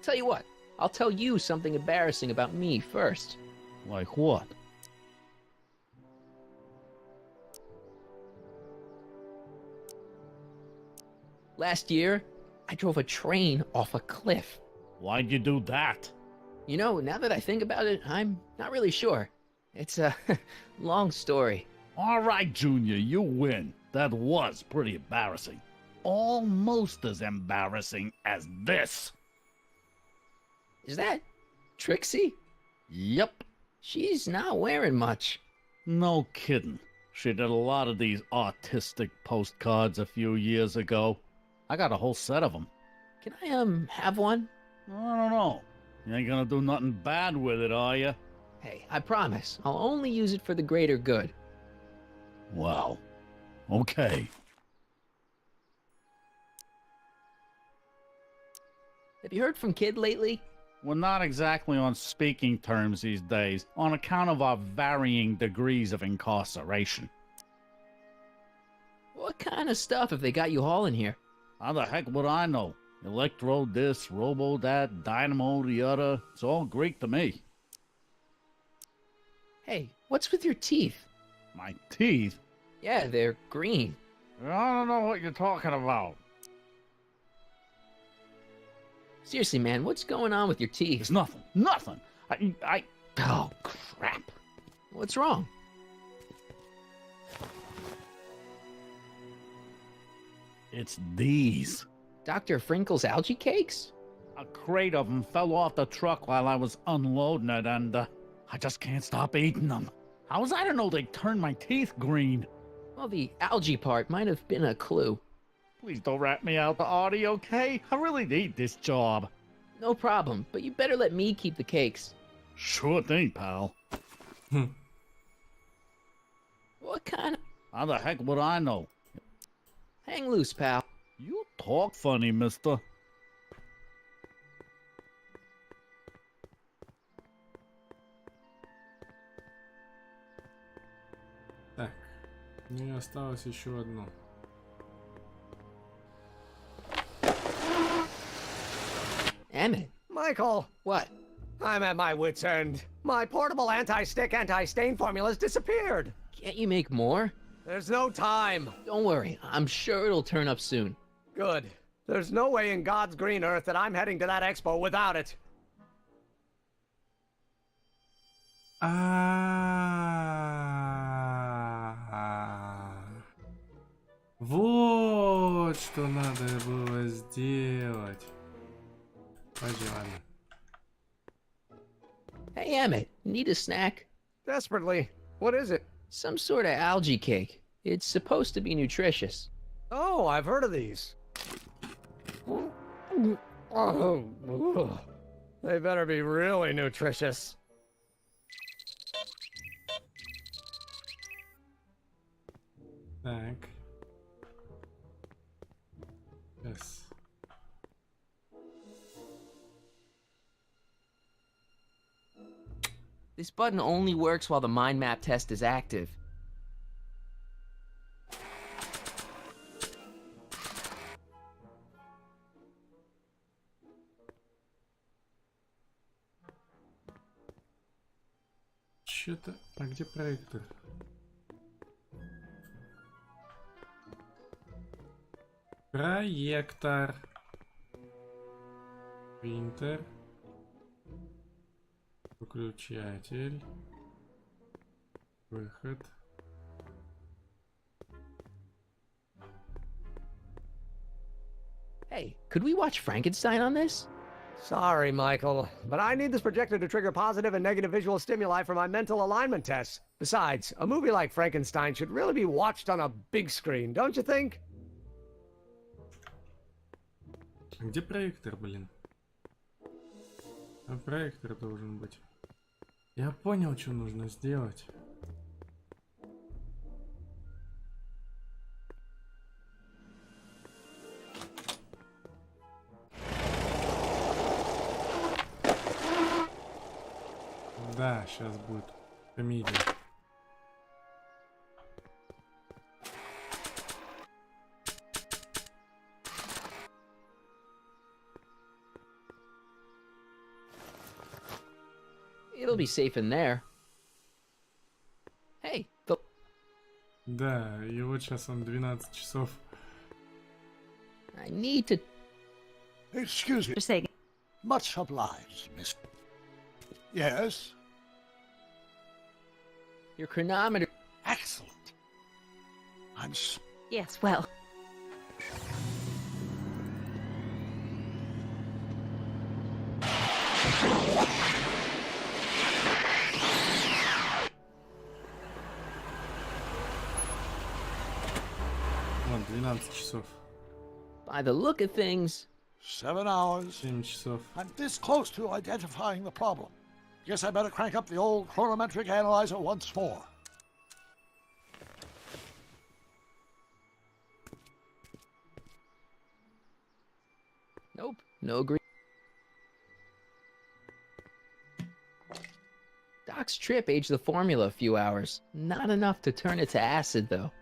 Tell you what, I'll tell you something embarrassing about me first. Like what? Last year, I drove a train off a cliff. Why'd you do that? You know, now that I think about it, I'm not really sure. It's a long story. All right, Junior, you win. That was pretty embarrassing. Almost as embarrassing as this. Is that Trixie? Yep. She's not wearing much. No kidding. She did a lot of these artistic postcards a few years ago. I got a whole set of them. Can I, have one? I don't know. You ain't gonna do nothing bad with it, are you? Hey, I promise. I'll only use it for the greater good. Well, okay. Have you heard from Kid lately? We're not exactly on speaking terms these days, on account of our varying degrees of incarceration. What kind of stuff have they got you hauling here? How the heck would I know? Electro this, robo that, dynamo the other. It's all Greek to me. Hey, what's with your teeth? My teeth? Yeah, they're green. I don't know what you're talking about. Seriously, man, what's going on with your teeth? It's nothing. Nothing. Oh, crap. What's wrong? It's these. Dr. Frinkle's algae cakes? A crate of them fell off the truck while I was unloading it, and I just can't stop eating them. How was I to know they turned my teeth green? Well, the algae part might have been a clue. Please don't rat me out to Artie, okay? I really need this job. No problem, but you better let me keep the cakes. Sure thing, pal. What kind of... How the heck would I know? Hang loose, pal. You talk funny, mister. Так, ну и осталось еще одно. Emmett. Michael! What? I'm at my wit's end. My portable anti-stick, anti-stain formula's disappeared. Can't you make more? There's no time. Don't worry, I'm sure it'll turn up soon. Good. There's no way in God's green earth that I'm heading to that expo without it. Вот что надо было сделать. Пойди, ладно. Hey, Emmett, need a snack? Desperately. What is it? Some sort of algae cake. It's supposed to be nutritious. Oh, I've heard of these. Oh, ugh. They better be really nutritious. Так. Yes. This button only works while the mind map test is active. Чё-то... А где проектор? Проектор. Принтер. Выключатель. Выход. Hey, could we watch Frankenstein on this? Sorry, Michael, but I need this projector to trigger positive and negative visual stimuli for my mental alignment tests. Besides, a movie like Frankenstein should really be watched on a big screen, don't you think? Где проектор, блин? А проектор должен быть. Я понял, что нужно сделать. Да, сейчас будет комедия. It'll be safe in there. Hey, the... Да, и вот сейчас он 12 часов. I need to... Excuse me. Just saying. Much obliged, Miss. Yes? Your chronometer... Excellent. I'm Yes, well. Вот, 12 часов. By the look of things... 7 hours. 7 часов. I'm this close to identifying the problem. Guess I better crank up the old chronometric analyzer once more. Nope, no green... Doc's trip aged the formula a few hours. Not enough to turn it to acid, though.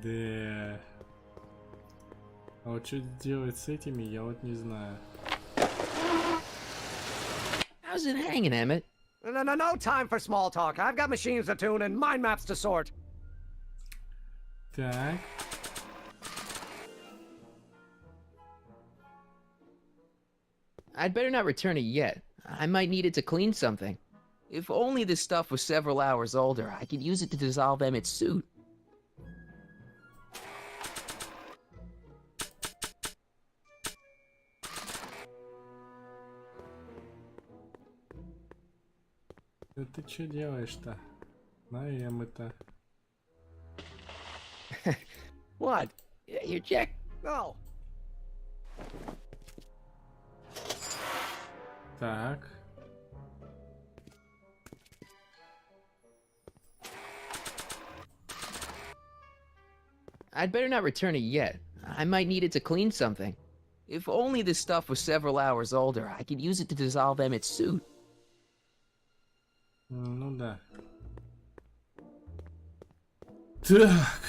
Да. А вот что делать с этими, я вот не знаю. How's it hanging, Emmett? No time for small talk. I've got machines to tune and mind maps to sort. Так. I'd better not return it yet. I might need it to clean something. If only this stuff was several hours older, I could use it to dissolve Emmett's suit. Да ты чё делаешь-то? На Эммета. What? You're Jack. No. Так. I'd better not return it yet. I might need it to clean something. If only this stuff was several hours older, I could use it to dissolve Emmett's suit. Ну да. Так.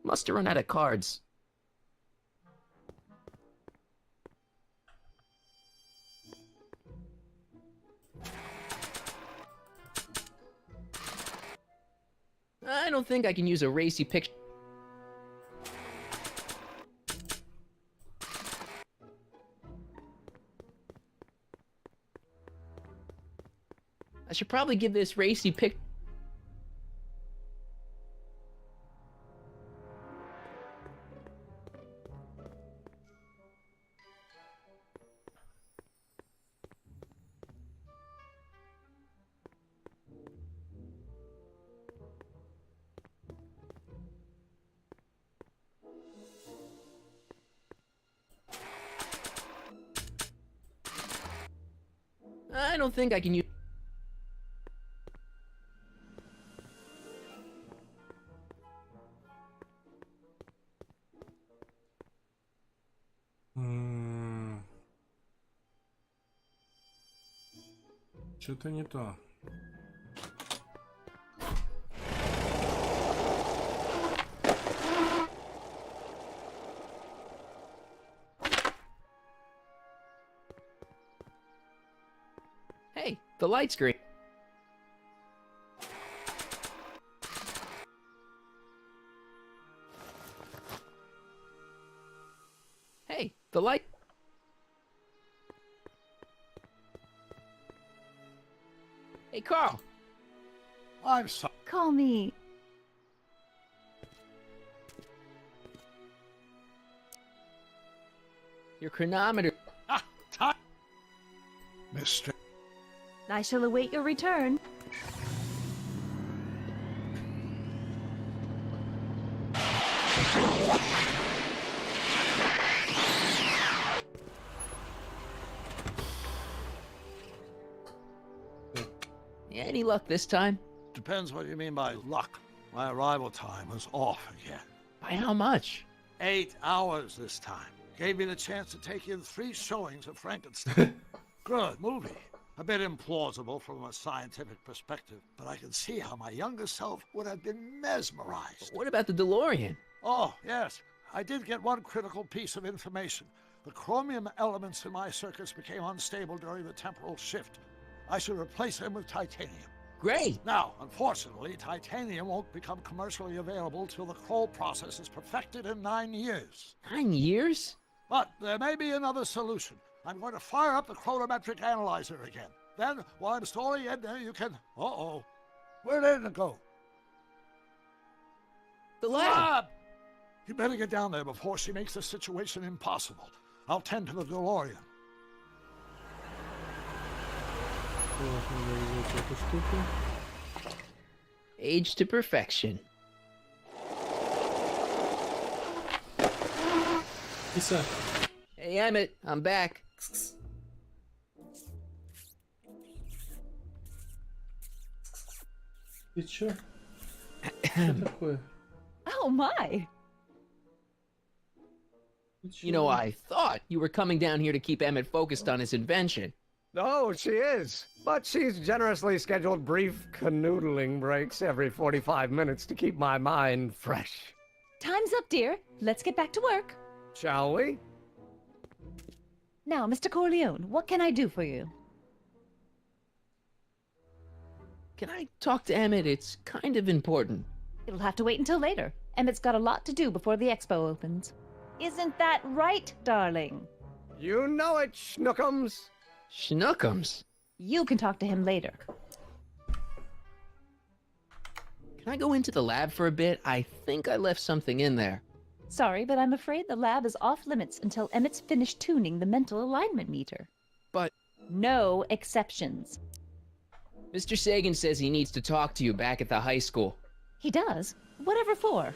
Must have run out of cards. I don't think I can use a racy picture. I should probably give this racy pic. I don't think I can use. Что-то не то. Hey, the light screen. Hey, the light. Hey, Carl. I'm sorry. Call me. Your chronometer. Time. Mr. I shall await your return. Any luck this time? Depends what you mean by luck. My arrival time was off again. By how much? 8 hours this time. Gave me the chance to take in 3 showings of Frankenstein. Good movie. A bit implausible from a scientific perspective, but I can see how my younger self would have been mesmerized. What about the DeLorean? Oh, yes. I did get one critical piece of information. The chromium elements in my circuits became unstable during the temporal shift. I should replace them with titanium. Great. Now, unfortunately, titanium won't become commercially available till the Kroll process is perfected in 9 years. 9 years? But there may be another solution. I'm going to fire up the chronometric analyzer again. Then, while I'm storing it there, you can... Uh-oh. Where did it go? The lab! You better get down there before she makes the situation impossible. I'll tend to the DeLorean. Age to perfection. Lisa. Hey, Emmett, I'm back. Ты чё? Что такое? Oh my! You know, I thought you were coming down here to keep Emmett focused on his invention. Oh, she is. But she's generously scheduled brief canoodling breaks every 45 minutes to keep my mind fresh. Time's up, dear. Let's get back to work. Shall we? Now, Mr. Corleone, what can I do for you? Can I talk to Emmett? It's kind of important. It'll have to wait until later. Emmett's got a lot to do before the expo opens. Isn't that right, darling? You know it, Schnookums. Schnookums? You can talk to him later. Can I go into the lab for a bit? I think I left something in there. Sorry, but I'm afraid the lab is off limits until Emmett's finished tuning the mental alignment meter. But No exceptions. Mr. Sagan says he needs to talk to you back at the high school. He does? Whatever for?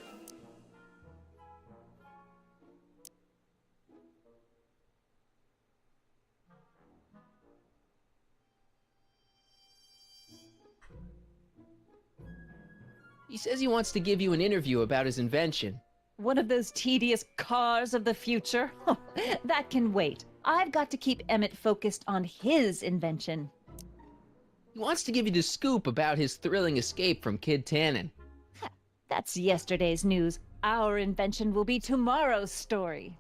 He says he wants to give you an interview about his invention. One of those tedious cars of the future? That can wait. I've got to keep Emmett focused on his invention. He wants to give you the scoop about his thrilling escape from Kid Tannen. That's yesterday's news. Our invention will be tomorrow's story.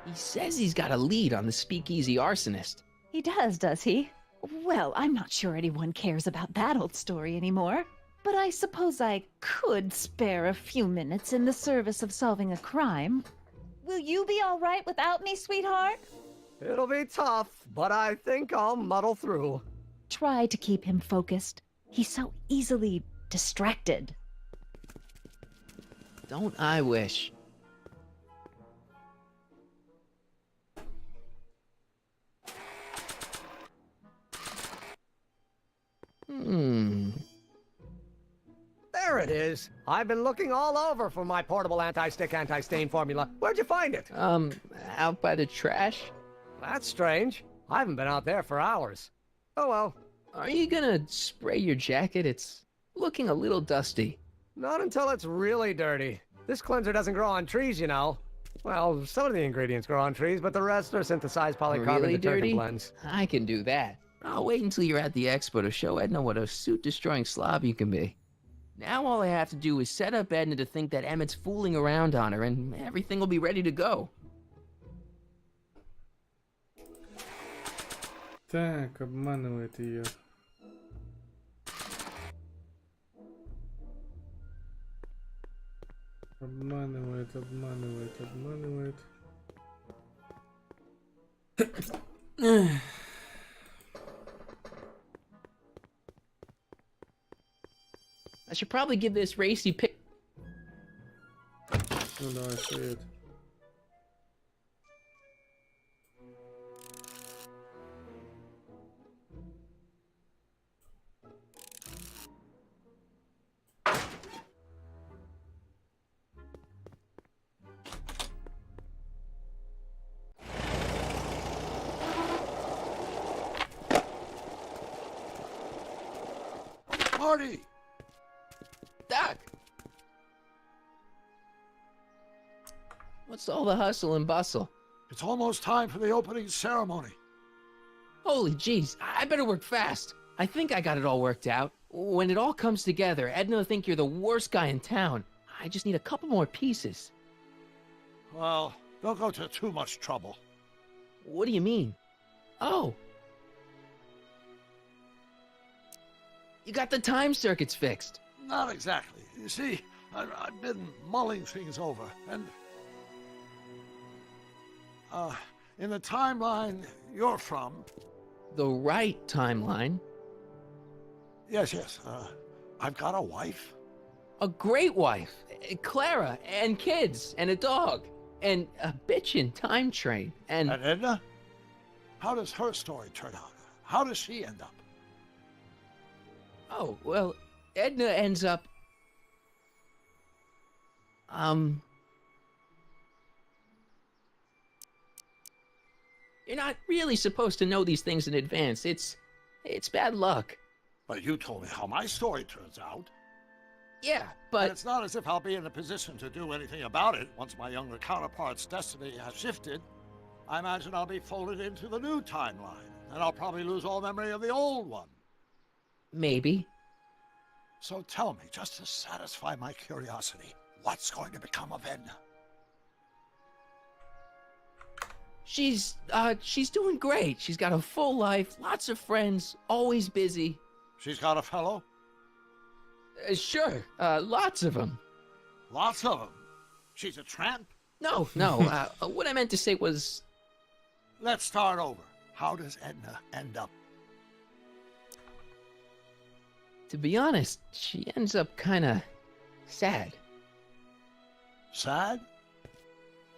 He says he's got a lead on the speakeasy arsonist. He does he? Well, I'm not sure anyone cares about that old story anymore. But I suppose I could spare a few minutes in the service of solving a crime. Will you be all right without me, sweetheart? It'll be tough, but I think I'll muddle through. Try to keep him focused. He's so easily distracted. Don't I wish? There it is. I've been looking all over for my portable anti-stick, anti-stain formula. Where'd you find it? Out by the trash? That's strange. I haven't been out there for hours. Oh well. Are you gonna spray your jacket? It's looking a little dusty. Not until it's really dirty. This cleanser doesn't grow on trees, you know. Well, some of the ingredients grow on trees, but the rest are synthesized polycarbonate Really detergent dirty? blends. I can do that. I'll wait until you're at the expo to show Edna what a suit-destroying slob you can be. Now all I have to do is set up Edna to think that Emmett's fooling around on her, and everything will be ready to go. Так, обманывает ее. Обманывает, обманывает, обманывает. I should probably give this racy pic. Ну давай, совет. Marty! Doc! What's all the hustle and bustle? It's almost time for the opening ceremony. Holy jeez, I better work fast. I think I got it all worked out. When it all comes together, Edna will think you're the worst guy in town. I just need a couple more pieces. Well, don't go to too much trouble. What do you mean? Oh. You got the time circuits fixed. Not exactly. You see, I've been mulling things over, and in the timeline you're from. The right timeline? Yes. I've got a wife. A great wife. Clara, and kids, and a dog, and a bitchin' time train, and Edna? How does her story turn out? How does she end up? Oh, well, Edna ends up... You're not really supposed to know these things in advance. It's bad luck. But you told me how my story turns out. Yeah, And but... it's not as if I'll be in a position to do anything about it once my younger counterpart's destiny has shifted. I imagine I'll be folded into the new timeline, and I'll probably lose all memory of the old one. Maybe. So tell me, just to satisfy my curiosity, what's going to become of Edna? She's doing great. She's got a full life, lots of friends, always busy. She's got a fellow? Sure, lots of them. Lots of them? She's a tramp? No, what I meant to say was... Let's start over. How does Edna end up? To be honest, she ends up kinda sad. Sad?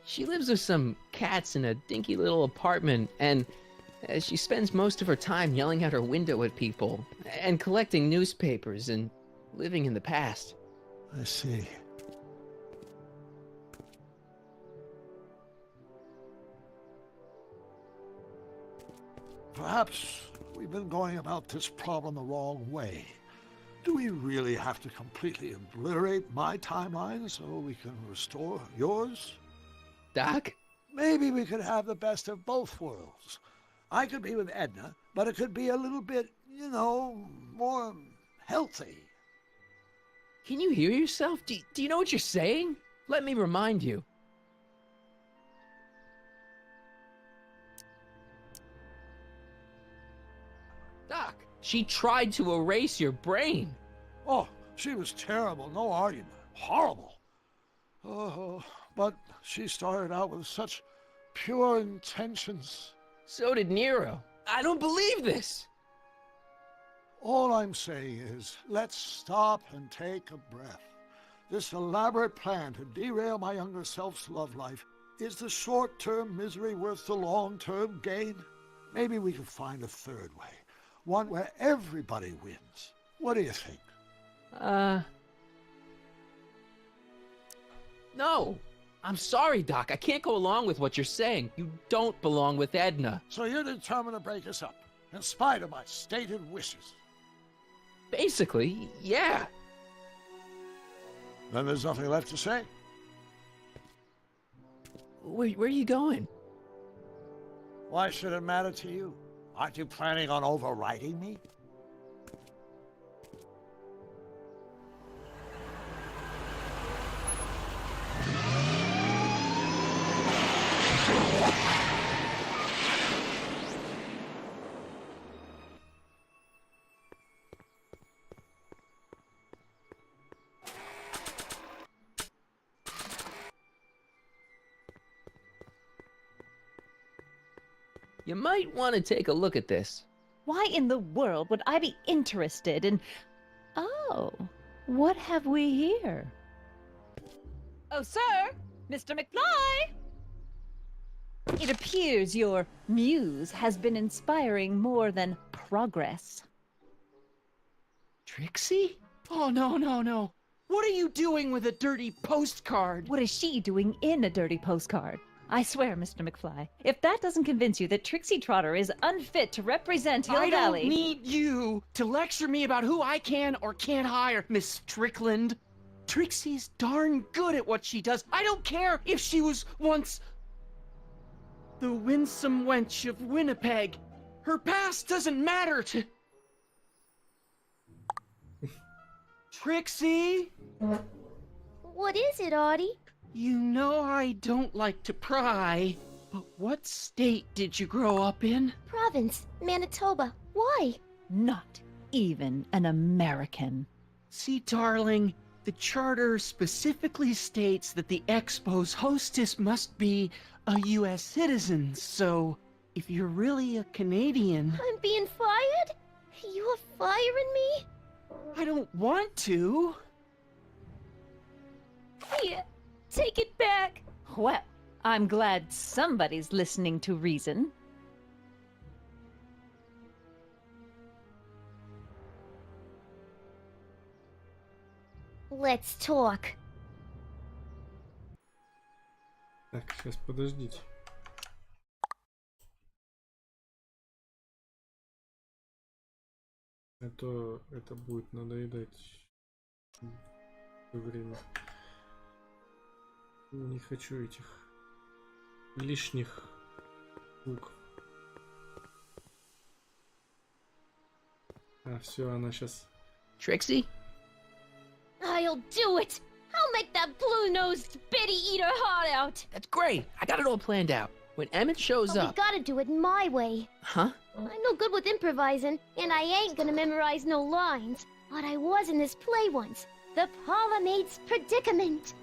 She lives with some cats in a dinky little apartment, and she spends most of her time yelling out her window at people, and collecting newspapers, and living in the past. I see. Perhaps we've been going about this problem the wrong way. Do we really have to completely obliterate my timeline so we can restore yours? Doc? Maybe we could have the best of both worlds. I could be with Edna, but it could be a little bit, you know, more healthy. Can you hear yourself? Do you know what you're saying? Let me remind you. Doc, she tried to erase your brain. Oh, she was terrible, no argument. Horrible. Oh, but she started out with such pure intentions. So did Nero. I don't believe this. All I'm saying is, let's stop and take a breath. This elaborate plan to derail my younger self's love life, is the short-term misery worth the long-term gain? Maybe we can find a third way. One where everybody wins. What do you think? No. I'm sorry, Doc. I can't go along with what you're saying. You don't belong with Edna. So you're determined to break us up, in spite of my stated wishes? Basically, yeah. Then there's nothing left to say. Where are you going? Why should it matter to you? Aren't you planning on overriding me? You might want to take a look at this. Why in the world would I be interested in... Oh, what have we here? Oh, sir! Mr. McFly! It appears your muse has been inspiring more than progress. Trixie? Oh, no. What are you doing with a dirty postcard? What is she doing in a dirty postcard? I swear, Mr. McFly, if that doesn't convince you that Trixie Trotter is unfit to represent Hill Valley... I don't need you to lecture me about who I can or can't hire, Miss Strickland. Trixie's darn good at what she does. I don't care if she was once the winsome wench of Winnipeg. Her past doesn't matter to... Trixie? What is it, Audie? You know I don't like to pry, but what state did you grow up in? Province, Manitoba. Why? Not even an American. See, darling, the charter specifically states that the Expo's hostess must be a U.S. citizen, so if you're really a Canadian... I'm being fired? You are firing me? I don't want to. Here. Take it back. Well, I'm glad somebody's listening to reason. Let's talk. Так, сейчас подождите. Это будет надоедать время. Не хочу этих лишних букв. А, все, она сейчас... Trixie? I'll do it! I'll make that blue-nosed Betty eat her heart out! That's great! I got it all planned out. When Emmett shows But up... we gotta do it my way. Huh? I'm no good with improvising, and I ain't gonna memorize no lines. But I was in this play once. The Parlor Maid's Predicament.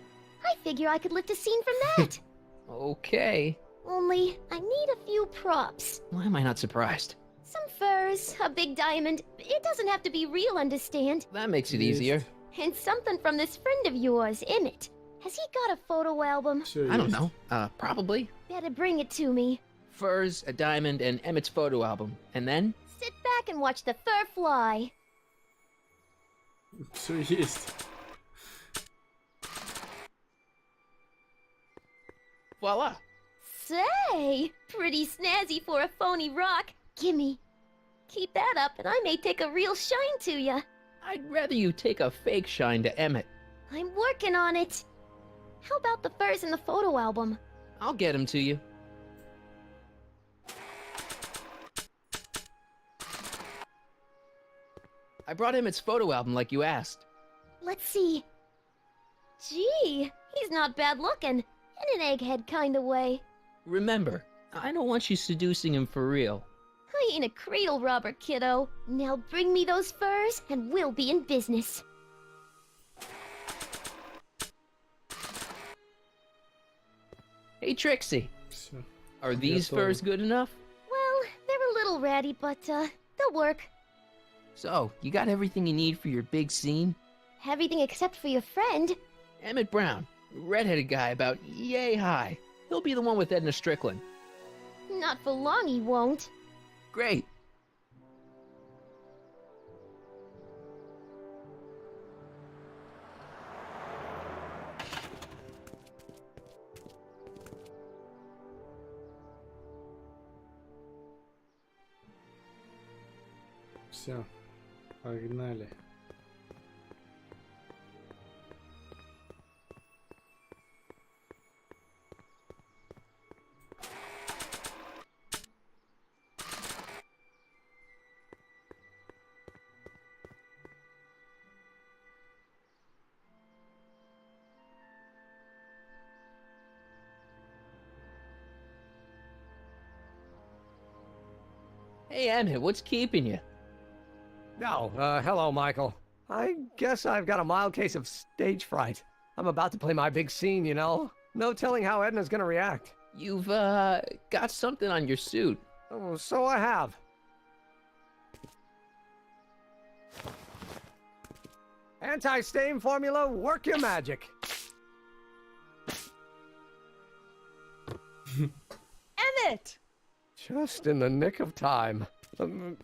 I figure I could lift a scene from that. Okay. Only, I need a few props. Why am I not surprised? Some furs, a big diamond. It doesn't have to be real, understand? That makes it easier. And something from this friend of yours, Emmett. Has he got a photo album? I don't know. Probably. Better bring it to me. Furs, a diamond, and Emmett's photo album. And then? Sit back and watch the fur fly. Все есть. Voila. Say, pretty snazzy for a phony rock. Gimme. Keep that up and I may take a real shine to ya. I'd rather you take a fake shine to Emmett. I'm working on it. How about the furs in the photo album? I'll get him to you. I brought Emmett's photo album like you asked. Let's see. Gee, he's not bad looking. In an egghead kind of way. Remember, I don't want you seducing him for real. I ain't a cradle robber, kiddo. Now bring me those furs and we'll be in business. Hey, Trixie. Всё. Are these Готово. furs good enough? Well, they're a little ratty, but they'll work. So, you got everything you need for your big scene? Everything except for your friend. Emmett Brown, redheaded guy about yay high. He'll be the one with Edna Strickland. Not for long he won't. Great. Все. Погнали. Hey, Emmett, what's keeping you? No, hello, Michael. I guess I've got a mild case of stage fright. I'm about to play my big scene, you know? No telling how Edna's gonna react. You've, got something on your suit. Oh, so I have. Anti-stain formula, work your magic. Emmett! Just in the nick of time.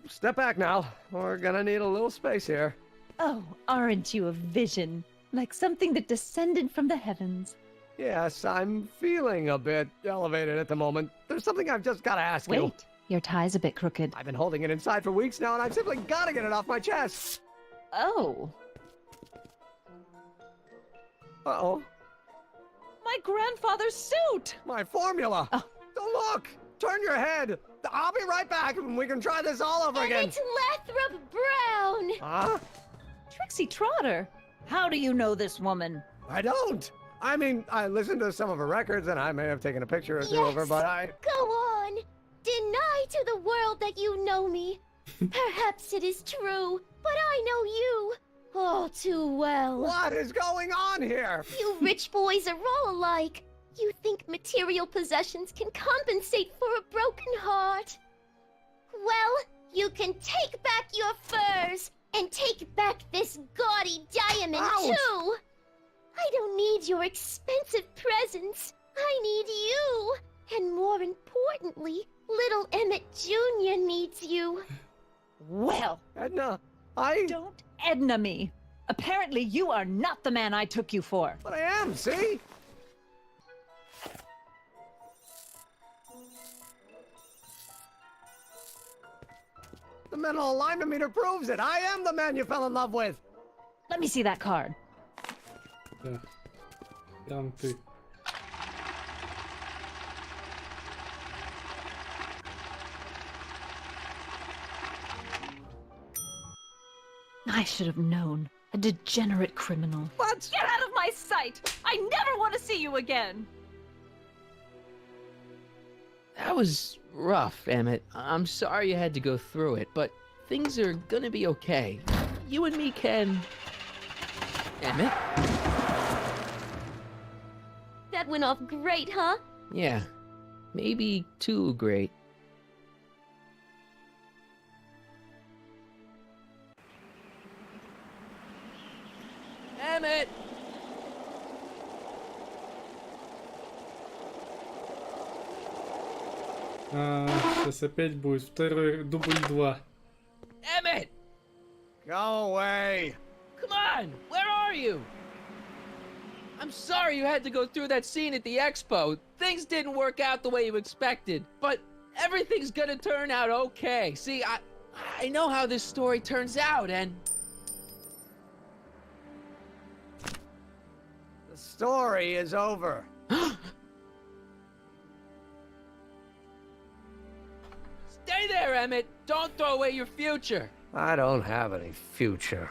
Step back now. We're gonna need a little space here. Oh, aren't you a vision? Like something that descended from the heavens. Yes, I'm feeling a bit elevated at the moment. There's something I've just gotta ask you. Wait, your tie's a bit crooked. I've been holding it inside for weeks now, and I've simply gotta get it off my chest. Oh. Uh-oh. My grandfather's suit! My formula! Oh. Don't look! Turn your head! I'll be right back, and we can try this all over again. Emmett Lathrop Brown! Huh? Trixie Trotter! How do you know this woman? I don't! I mean, I listened to some of her records, and I may have taken a picture or two of her, but I... Go on! Deny to the world that you know me. Perhaps it is true, but I know you. Oh, too well. What is going on here? You rich boys are all alike. You think material possessions can compensate for a broken heart. Well, you can take back your furs and take back this gaudy diamond, Ouch! too. I don't need your expensive presents. I need you. And more importantly, little Emmett Jr. needs you. Well, Edna, don't Edna me. Apparently you are not the man I took you for. But I am, see? The mental alignment meter proves it. I am the man you fell in love with. Let me see that card. Да. Там ты. I should have known. A degenerate criminal. What? Get out of my sight! I never want to see you again! That was rough, Emmett. I'm sorry you had to go through it, but things are gonna be okay. You and me can... Emmett? That went off great, huh? Yeah. Maybe too great. Emmett! Сейчас опять будет второй дубль 2. Emmett! Go away! Come on! Where are you? I'm sorry you had to go through that scene at the expo. Things didn't work out the way you expected, but everything's gonna turn out okay. See, I know how this story turns out, and... The story is over. Stay there, Emmett! Don't throw away your future! I don't have any future.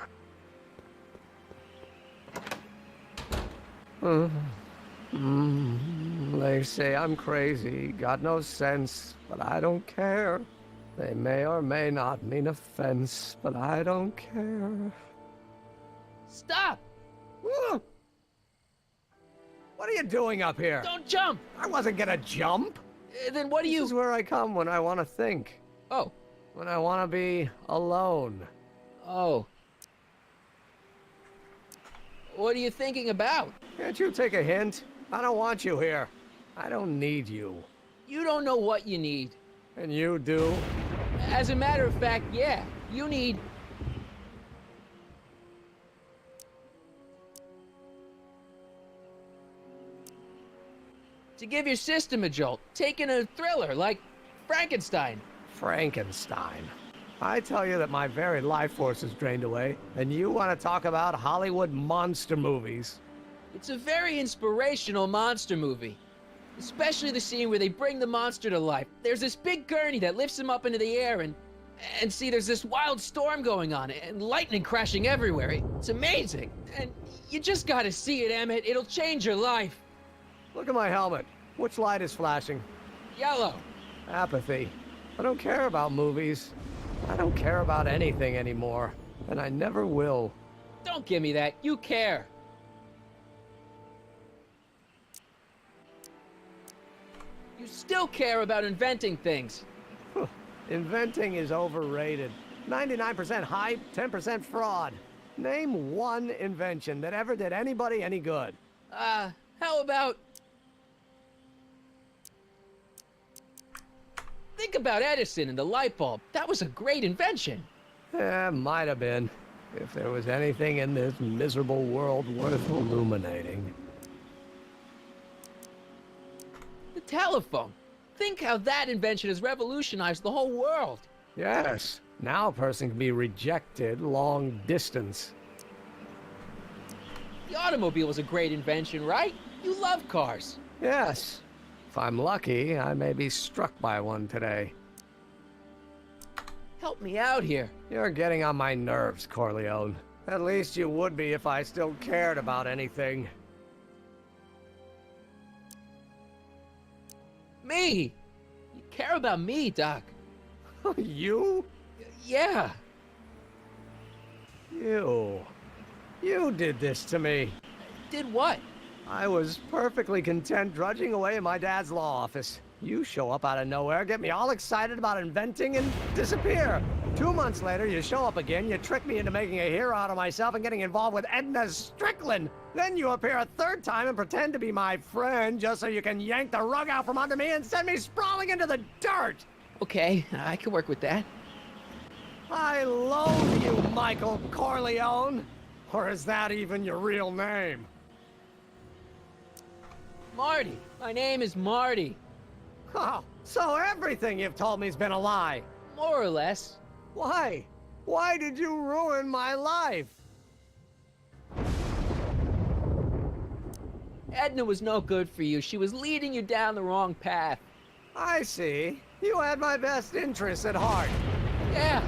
They say I'm crazy, got no sense, but I don't care. They may or may not mean offense, but I don't care. Stop! What are you doing up here? Don't jump! I wasn't gonna jump. Then what do you... This is where I come when I want to think. Oh. When I want to be alone. Oh. What are you thinking about? Can't you take a hint? I don't want you here. I don't need you. You don't know what you need. And you do? As a matter of fact, yeah. You need... to give your system a jolt. Taking a thriller like Frankenstein. Frankenstein. I tell you that my very life force is drained away, and you want to talk about Hollywood monster movies. It's a very inspirational monster movie. Especially the scene where they bring the monster to life. There's this big gurney that lifts him up into the air, and see, there's this wild storm going on, and lightning crashing everywhere. It's amazing. And you just gotta see it, Emmett. It'll change your life. Look at my helmet. Which light is flashing? Yellow. Apathy. I don't care about movies. I don't care about anything anymore. And I never will. Don't give me that. You care. You still care about inventing things. Inventing is overrated. 99% hype, 10% fraud. Name one invention that ever did anybody any good. How about... think about Edison and the light bulb. That was a great invention. Might have been. If there was anything in this miserable world worth illuminating. The telephone. Think how that invention has revolutionized the whole world. Yes. Now a person can be rejected long distance. The automobile was a great invention, right? You love cars. Yes. If I'm lucky, I may be struck by one today. Help me out here. You're getting on my nerves, Corleone. At least you would be if I still cared about anything. Me! You care about me, Doc. You? Yeah. You did this to me. Did what? I was perfectly content drudging away in my dad's law office. You show up out of nowhere, get me all excited about inventing, and disappear. 2 months later, you show up again, you trick me into making a hero out of myself and getting involved with Edna Strickland. Then you appear a third time and pretend to be my friend just so you can yank the rug out from under me and send me sprawling into the dirt. Okay, I can work with that. I loathe you, Michael Corleone. Or is that even your real name? Marty. My name is Marty. Oh, so everything you've told me's been a lie. More or less. Why? Why did you ruin my life? Edna was no good for you. She was leading you down the wrong path. I see. You had my best interests at heart. Yeah.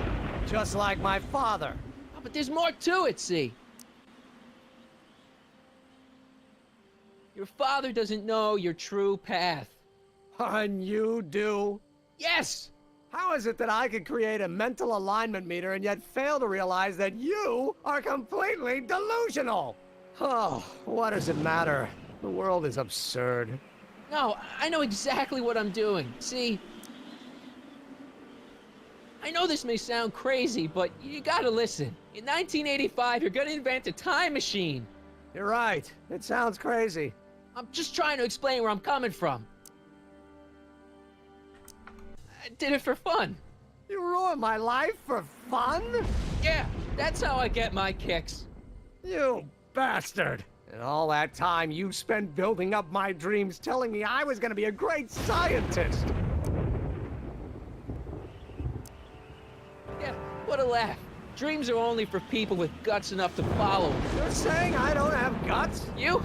Just like my father. Oh, but there's more to it, see? Your father doesn't know your true path. And you do? Yes! How is it that I could create a mental alignment meter and yet fail to realize that you are completely delusional? Oh, what does it matter? The world is absurd. No, I know exactly what I'm doing. See, I know this may sound crazy, but you gotta listen. In 1985, you're gonna invent a time machine. You're right. It sounds crazy. I'm just trying to explain where I'm coming from. I did it for fun. You ruined my life for fun? Yeah, that's how I get my kicks. You bastard! And all that time you spent building up my dreams, telling me I was gonna be a great scientist! Yeah, what a laugh. Dreams are only for people with guts enough to follow them. You're saying I don't have guts? You?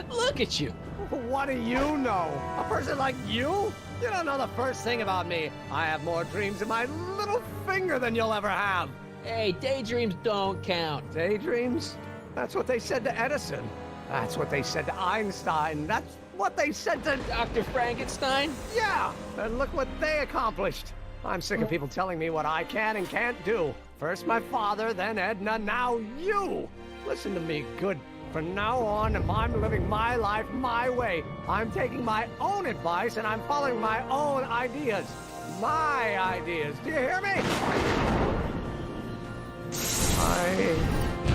Look at you. What do you know? A person like you? You don't know the first thing about me. I have more dreams in my little finger than you'll ever have. Hey, daydreams don't count. Daydreams? That's what they said to Edison. That's what they said to Einstein. That's what they said to Dr. Frankenstein? Yeah, and look what they accomplished. I'm sick of people telling me what I can and can't do. First my father, then Edna, now you. Listen to me, good. From now on, I'm living my life my way. I'm taking my own advice and I'm following my own ideas. My ideas. Do you hear me? My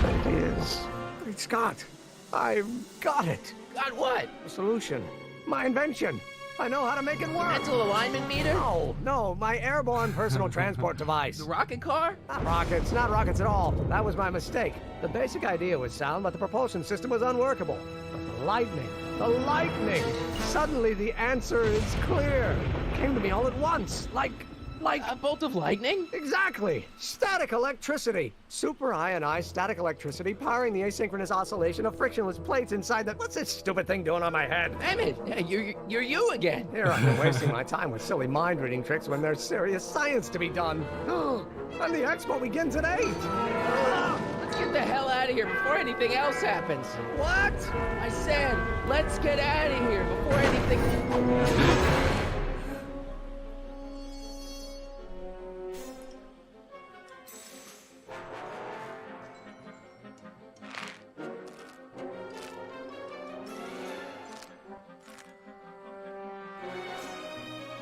ideas. Great Scott. I've got it. Got what? A solution. My invention. I know how to make it work. Mental alignment meter? No, my airborne personal transport device. The rocket car? Not rockets at all. That was my mistake. The basic idea was sound, but the propulsion system was unworkable. But the lightning! Suddenly the answer is clear. It came to me all at once, like a bolt of lightning? Exactly! Static electricity! Super ionized static electricity powering the asynchronous oscillation of frictionless plates inside the... What's this stupid thing doing on my head? Emmett, you're you again. Here I've been wasting my time with silly mind-reading tricks when there's serious science to be done. And the expo begins at 8! Let's get the hell out of here before anything else happens. What? I said, let's get out of here before anything...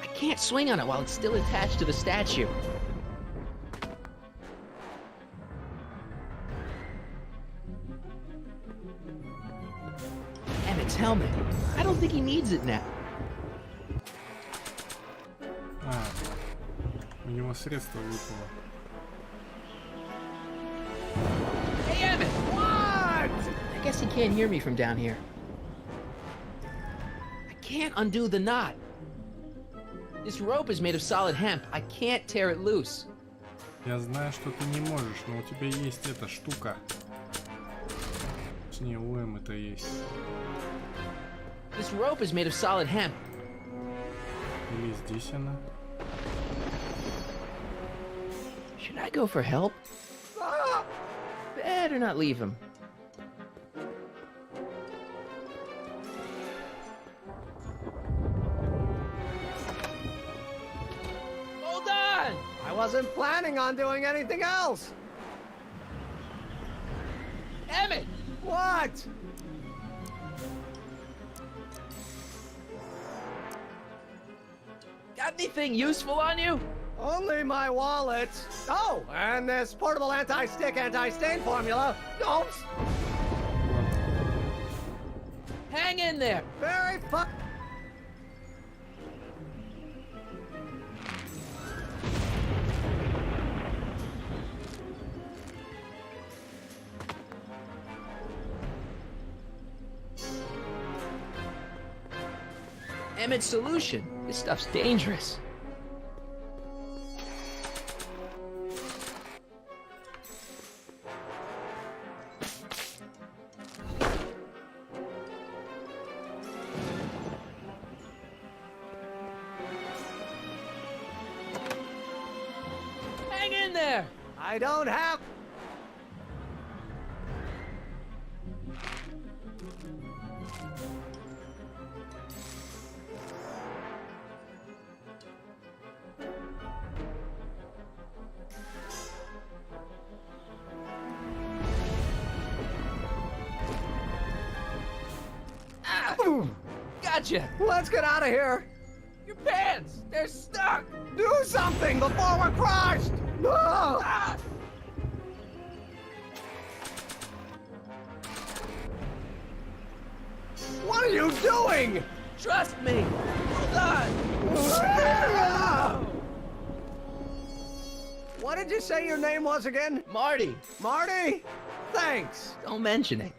I can't swing on it while it's still attached to the statue. Emmett's helmet. I don't think he needs it now. У него средство выпало. Hey, Emmett! What? I guess he can't hear me from down here. I can't undo the knot. This rope is made of solid hemp. I can't tear it loose. Я знаю, что ты не можешь, но у тебя есть эта штука. Точнее, у Эм это есть. This rope is made of solid hemp. Или здесь она? Should I go for help? Better not leave him. I wasn't planning on doing anything else. Emmett! What? Got anything useful on you? Only my wallet. Oh, and this portable anti-stick, anti-stain formula. Oops. Hang in there. Very fuck. Emmett's solution. This stuff's dangerous. Hang in there! I don't have... Gotcha! Let's get out of here! Your pants! They're stuck! Do something before we're crushed! Ah! What are you doing? Trust me! Hold on! did you say your name was again? Marty. Marty? Thanks. Don't mention it.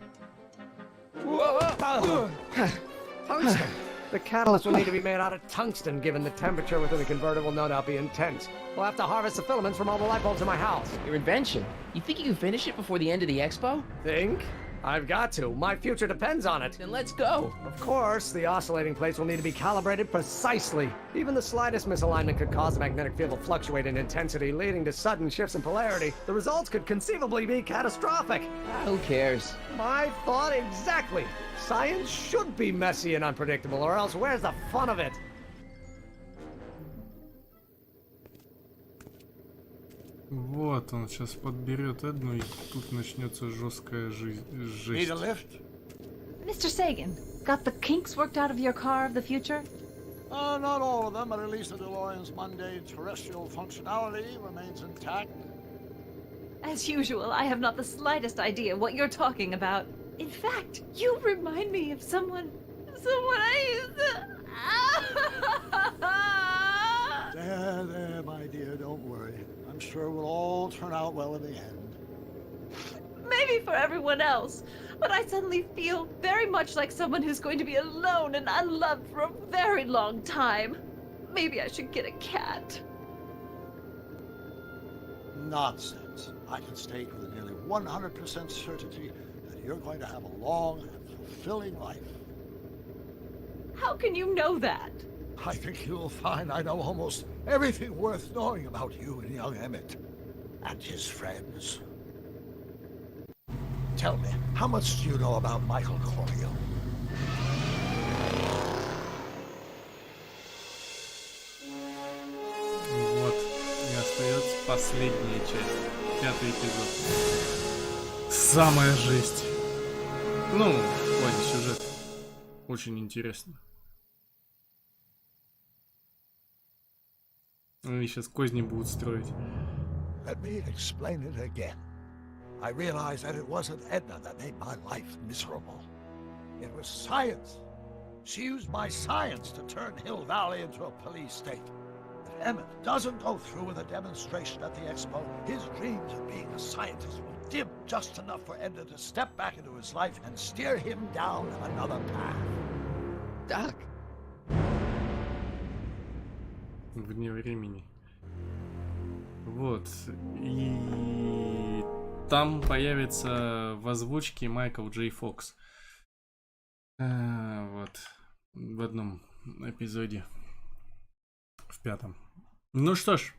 Tungsten. The catalyst will need to be made out of tungsten, given the temperature within the converter will no doubt be intense. We'll have to harvest the filaments from all the light bulbs in my house. Your invention. You think you can finish it before the end of the expo? Think? I've got to. My future depends on it. Then let's go. Of course, the oscillating plates will need to be calibrated precisely. Even the slightest misalignment could cause the magnetic field to fluctuate in intensity, leading to sudden shifts in polarity. The results could conceivably be catastrophic. Who cares? My thought exactly. Science should be messy and unpredictable, or else where's the fun of it? Вот, он сейчас подберет одну, и тут начнется жесткая жесть. Need a lift? Mr. Sagan, got the kinks worked out of your car of the future? Not all of them, but at least the DeLorean's mundane terrestrial functionality remains intact. As usual, I have not the slightest idea what you're talking about. In fact, you remind me of someone I used to... There, my dear, don't worry. I'm sure we'll all turn out well in the end. Maybe for everyone else, but I suddenly feel very much like someone who's going to be alone and unloved for a very long time. Maybe I should get a cat. Nonsense. I can state with a nearly 100% certainty that you're going to have a long and fulfilling life. How can you know that? I think you'll find I know almost everything worth knowing about you and young Emmett and his friends. Tell me, how much do you know about Michael Corleone? Вот, и остается последняя часть. 5-й эпизод. Самая жесть. Ну, в плане сюжета. Очень интересно. Они сейчас козни будут строить. Let me explain it again. I realize that it wasn't Edna that made my life miserable. It was science. She used my science to turn Hill Valley into a police state. If Emmett doesn't go through with a demonstration at the expo, his dreams of being a scientist will dim just enough for Edna to step back into his life and steer him down another path. Doc. Вне времени. Вот. И там появится в озвучке Майкл Джей Фокс. Вот. В одном эпизоде. В 5-м. Ну что ж.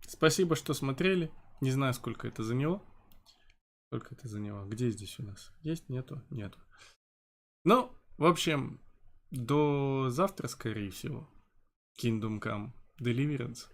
Спасибо, что смотрели. Не знаю, сколько это заняло. Сколько это заняло. Где здесь у нас? Есть? Нету? Нету. Ну, в общем, до завтра, скорее всего. Kingdom Come Deliverance.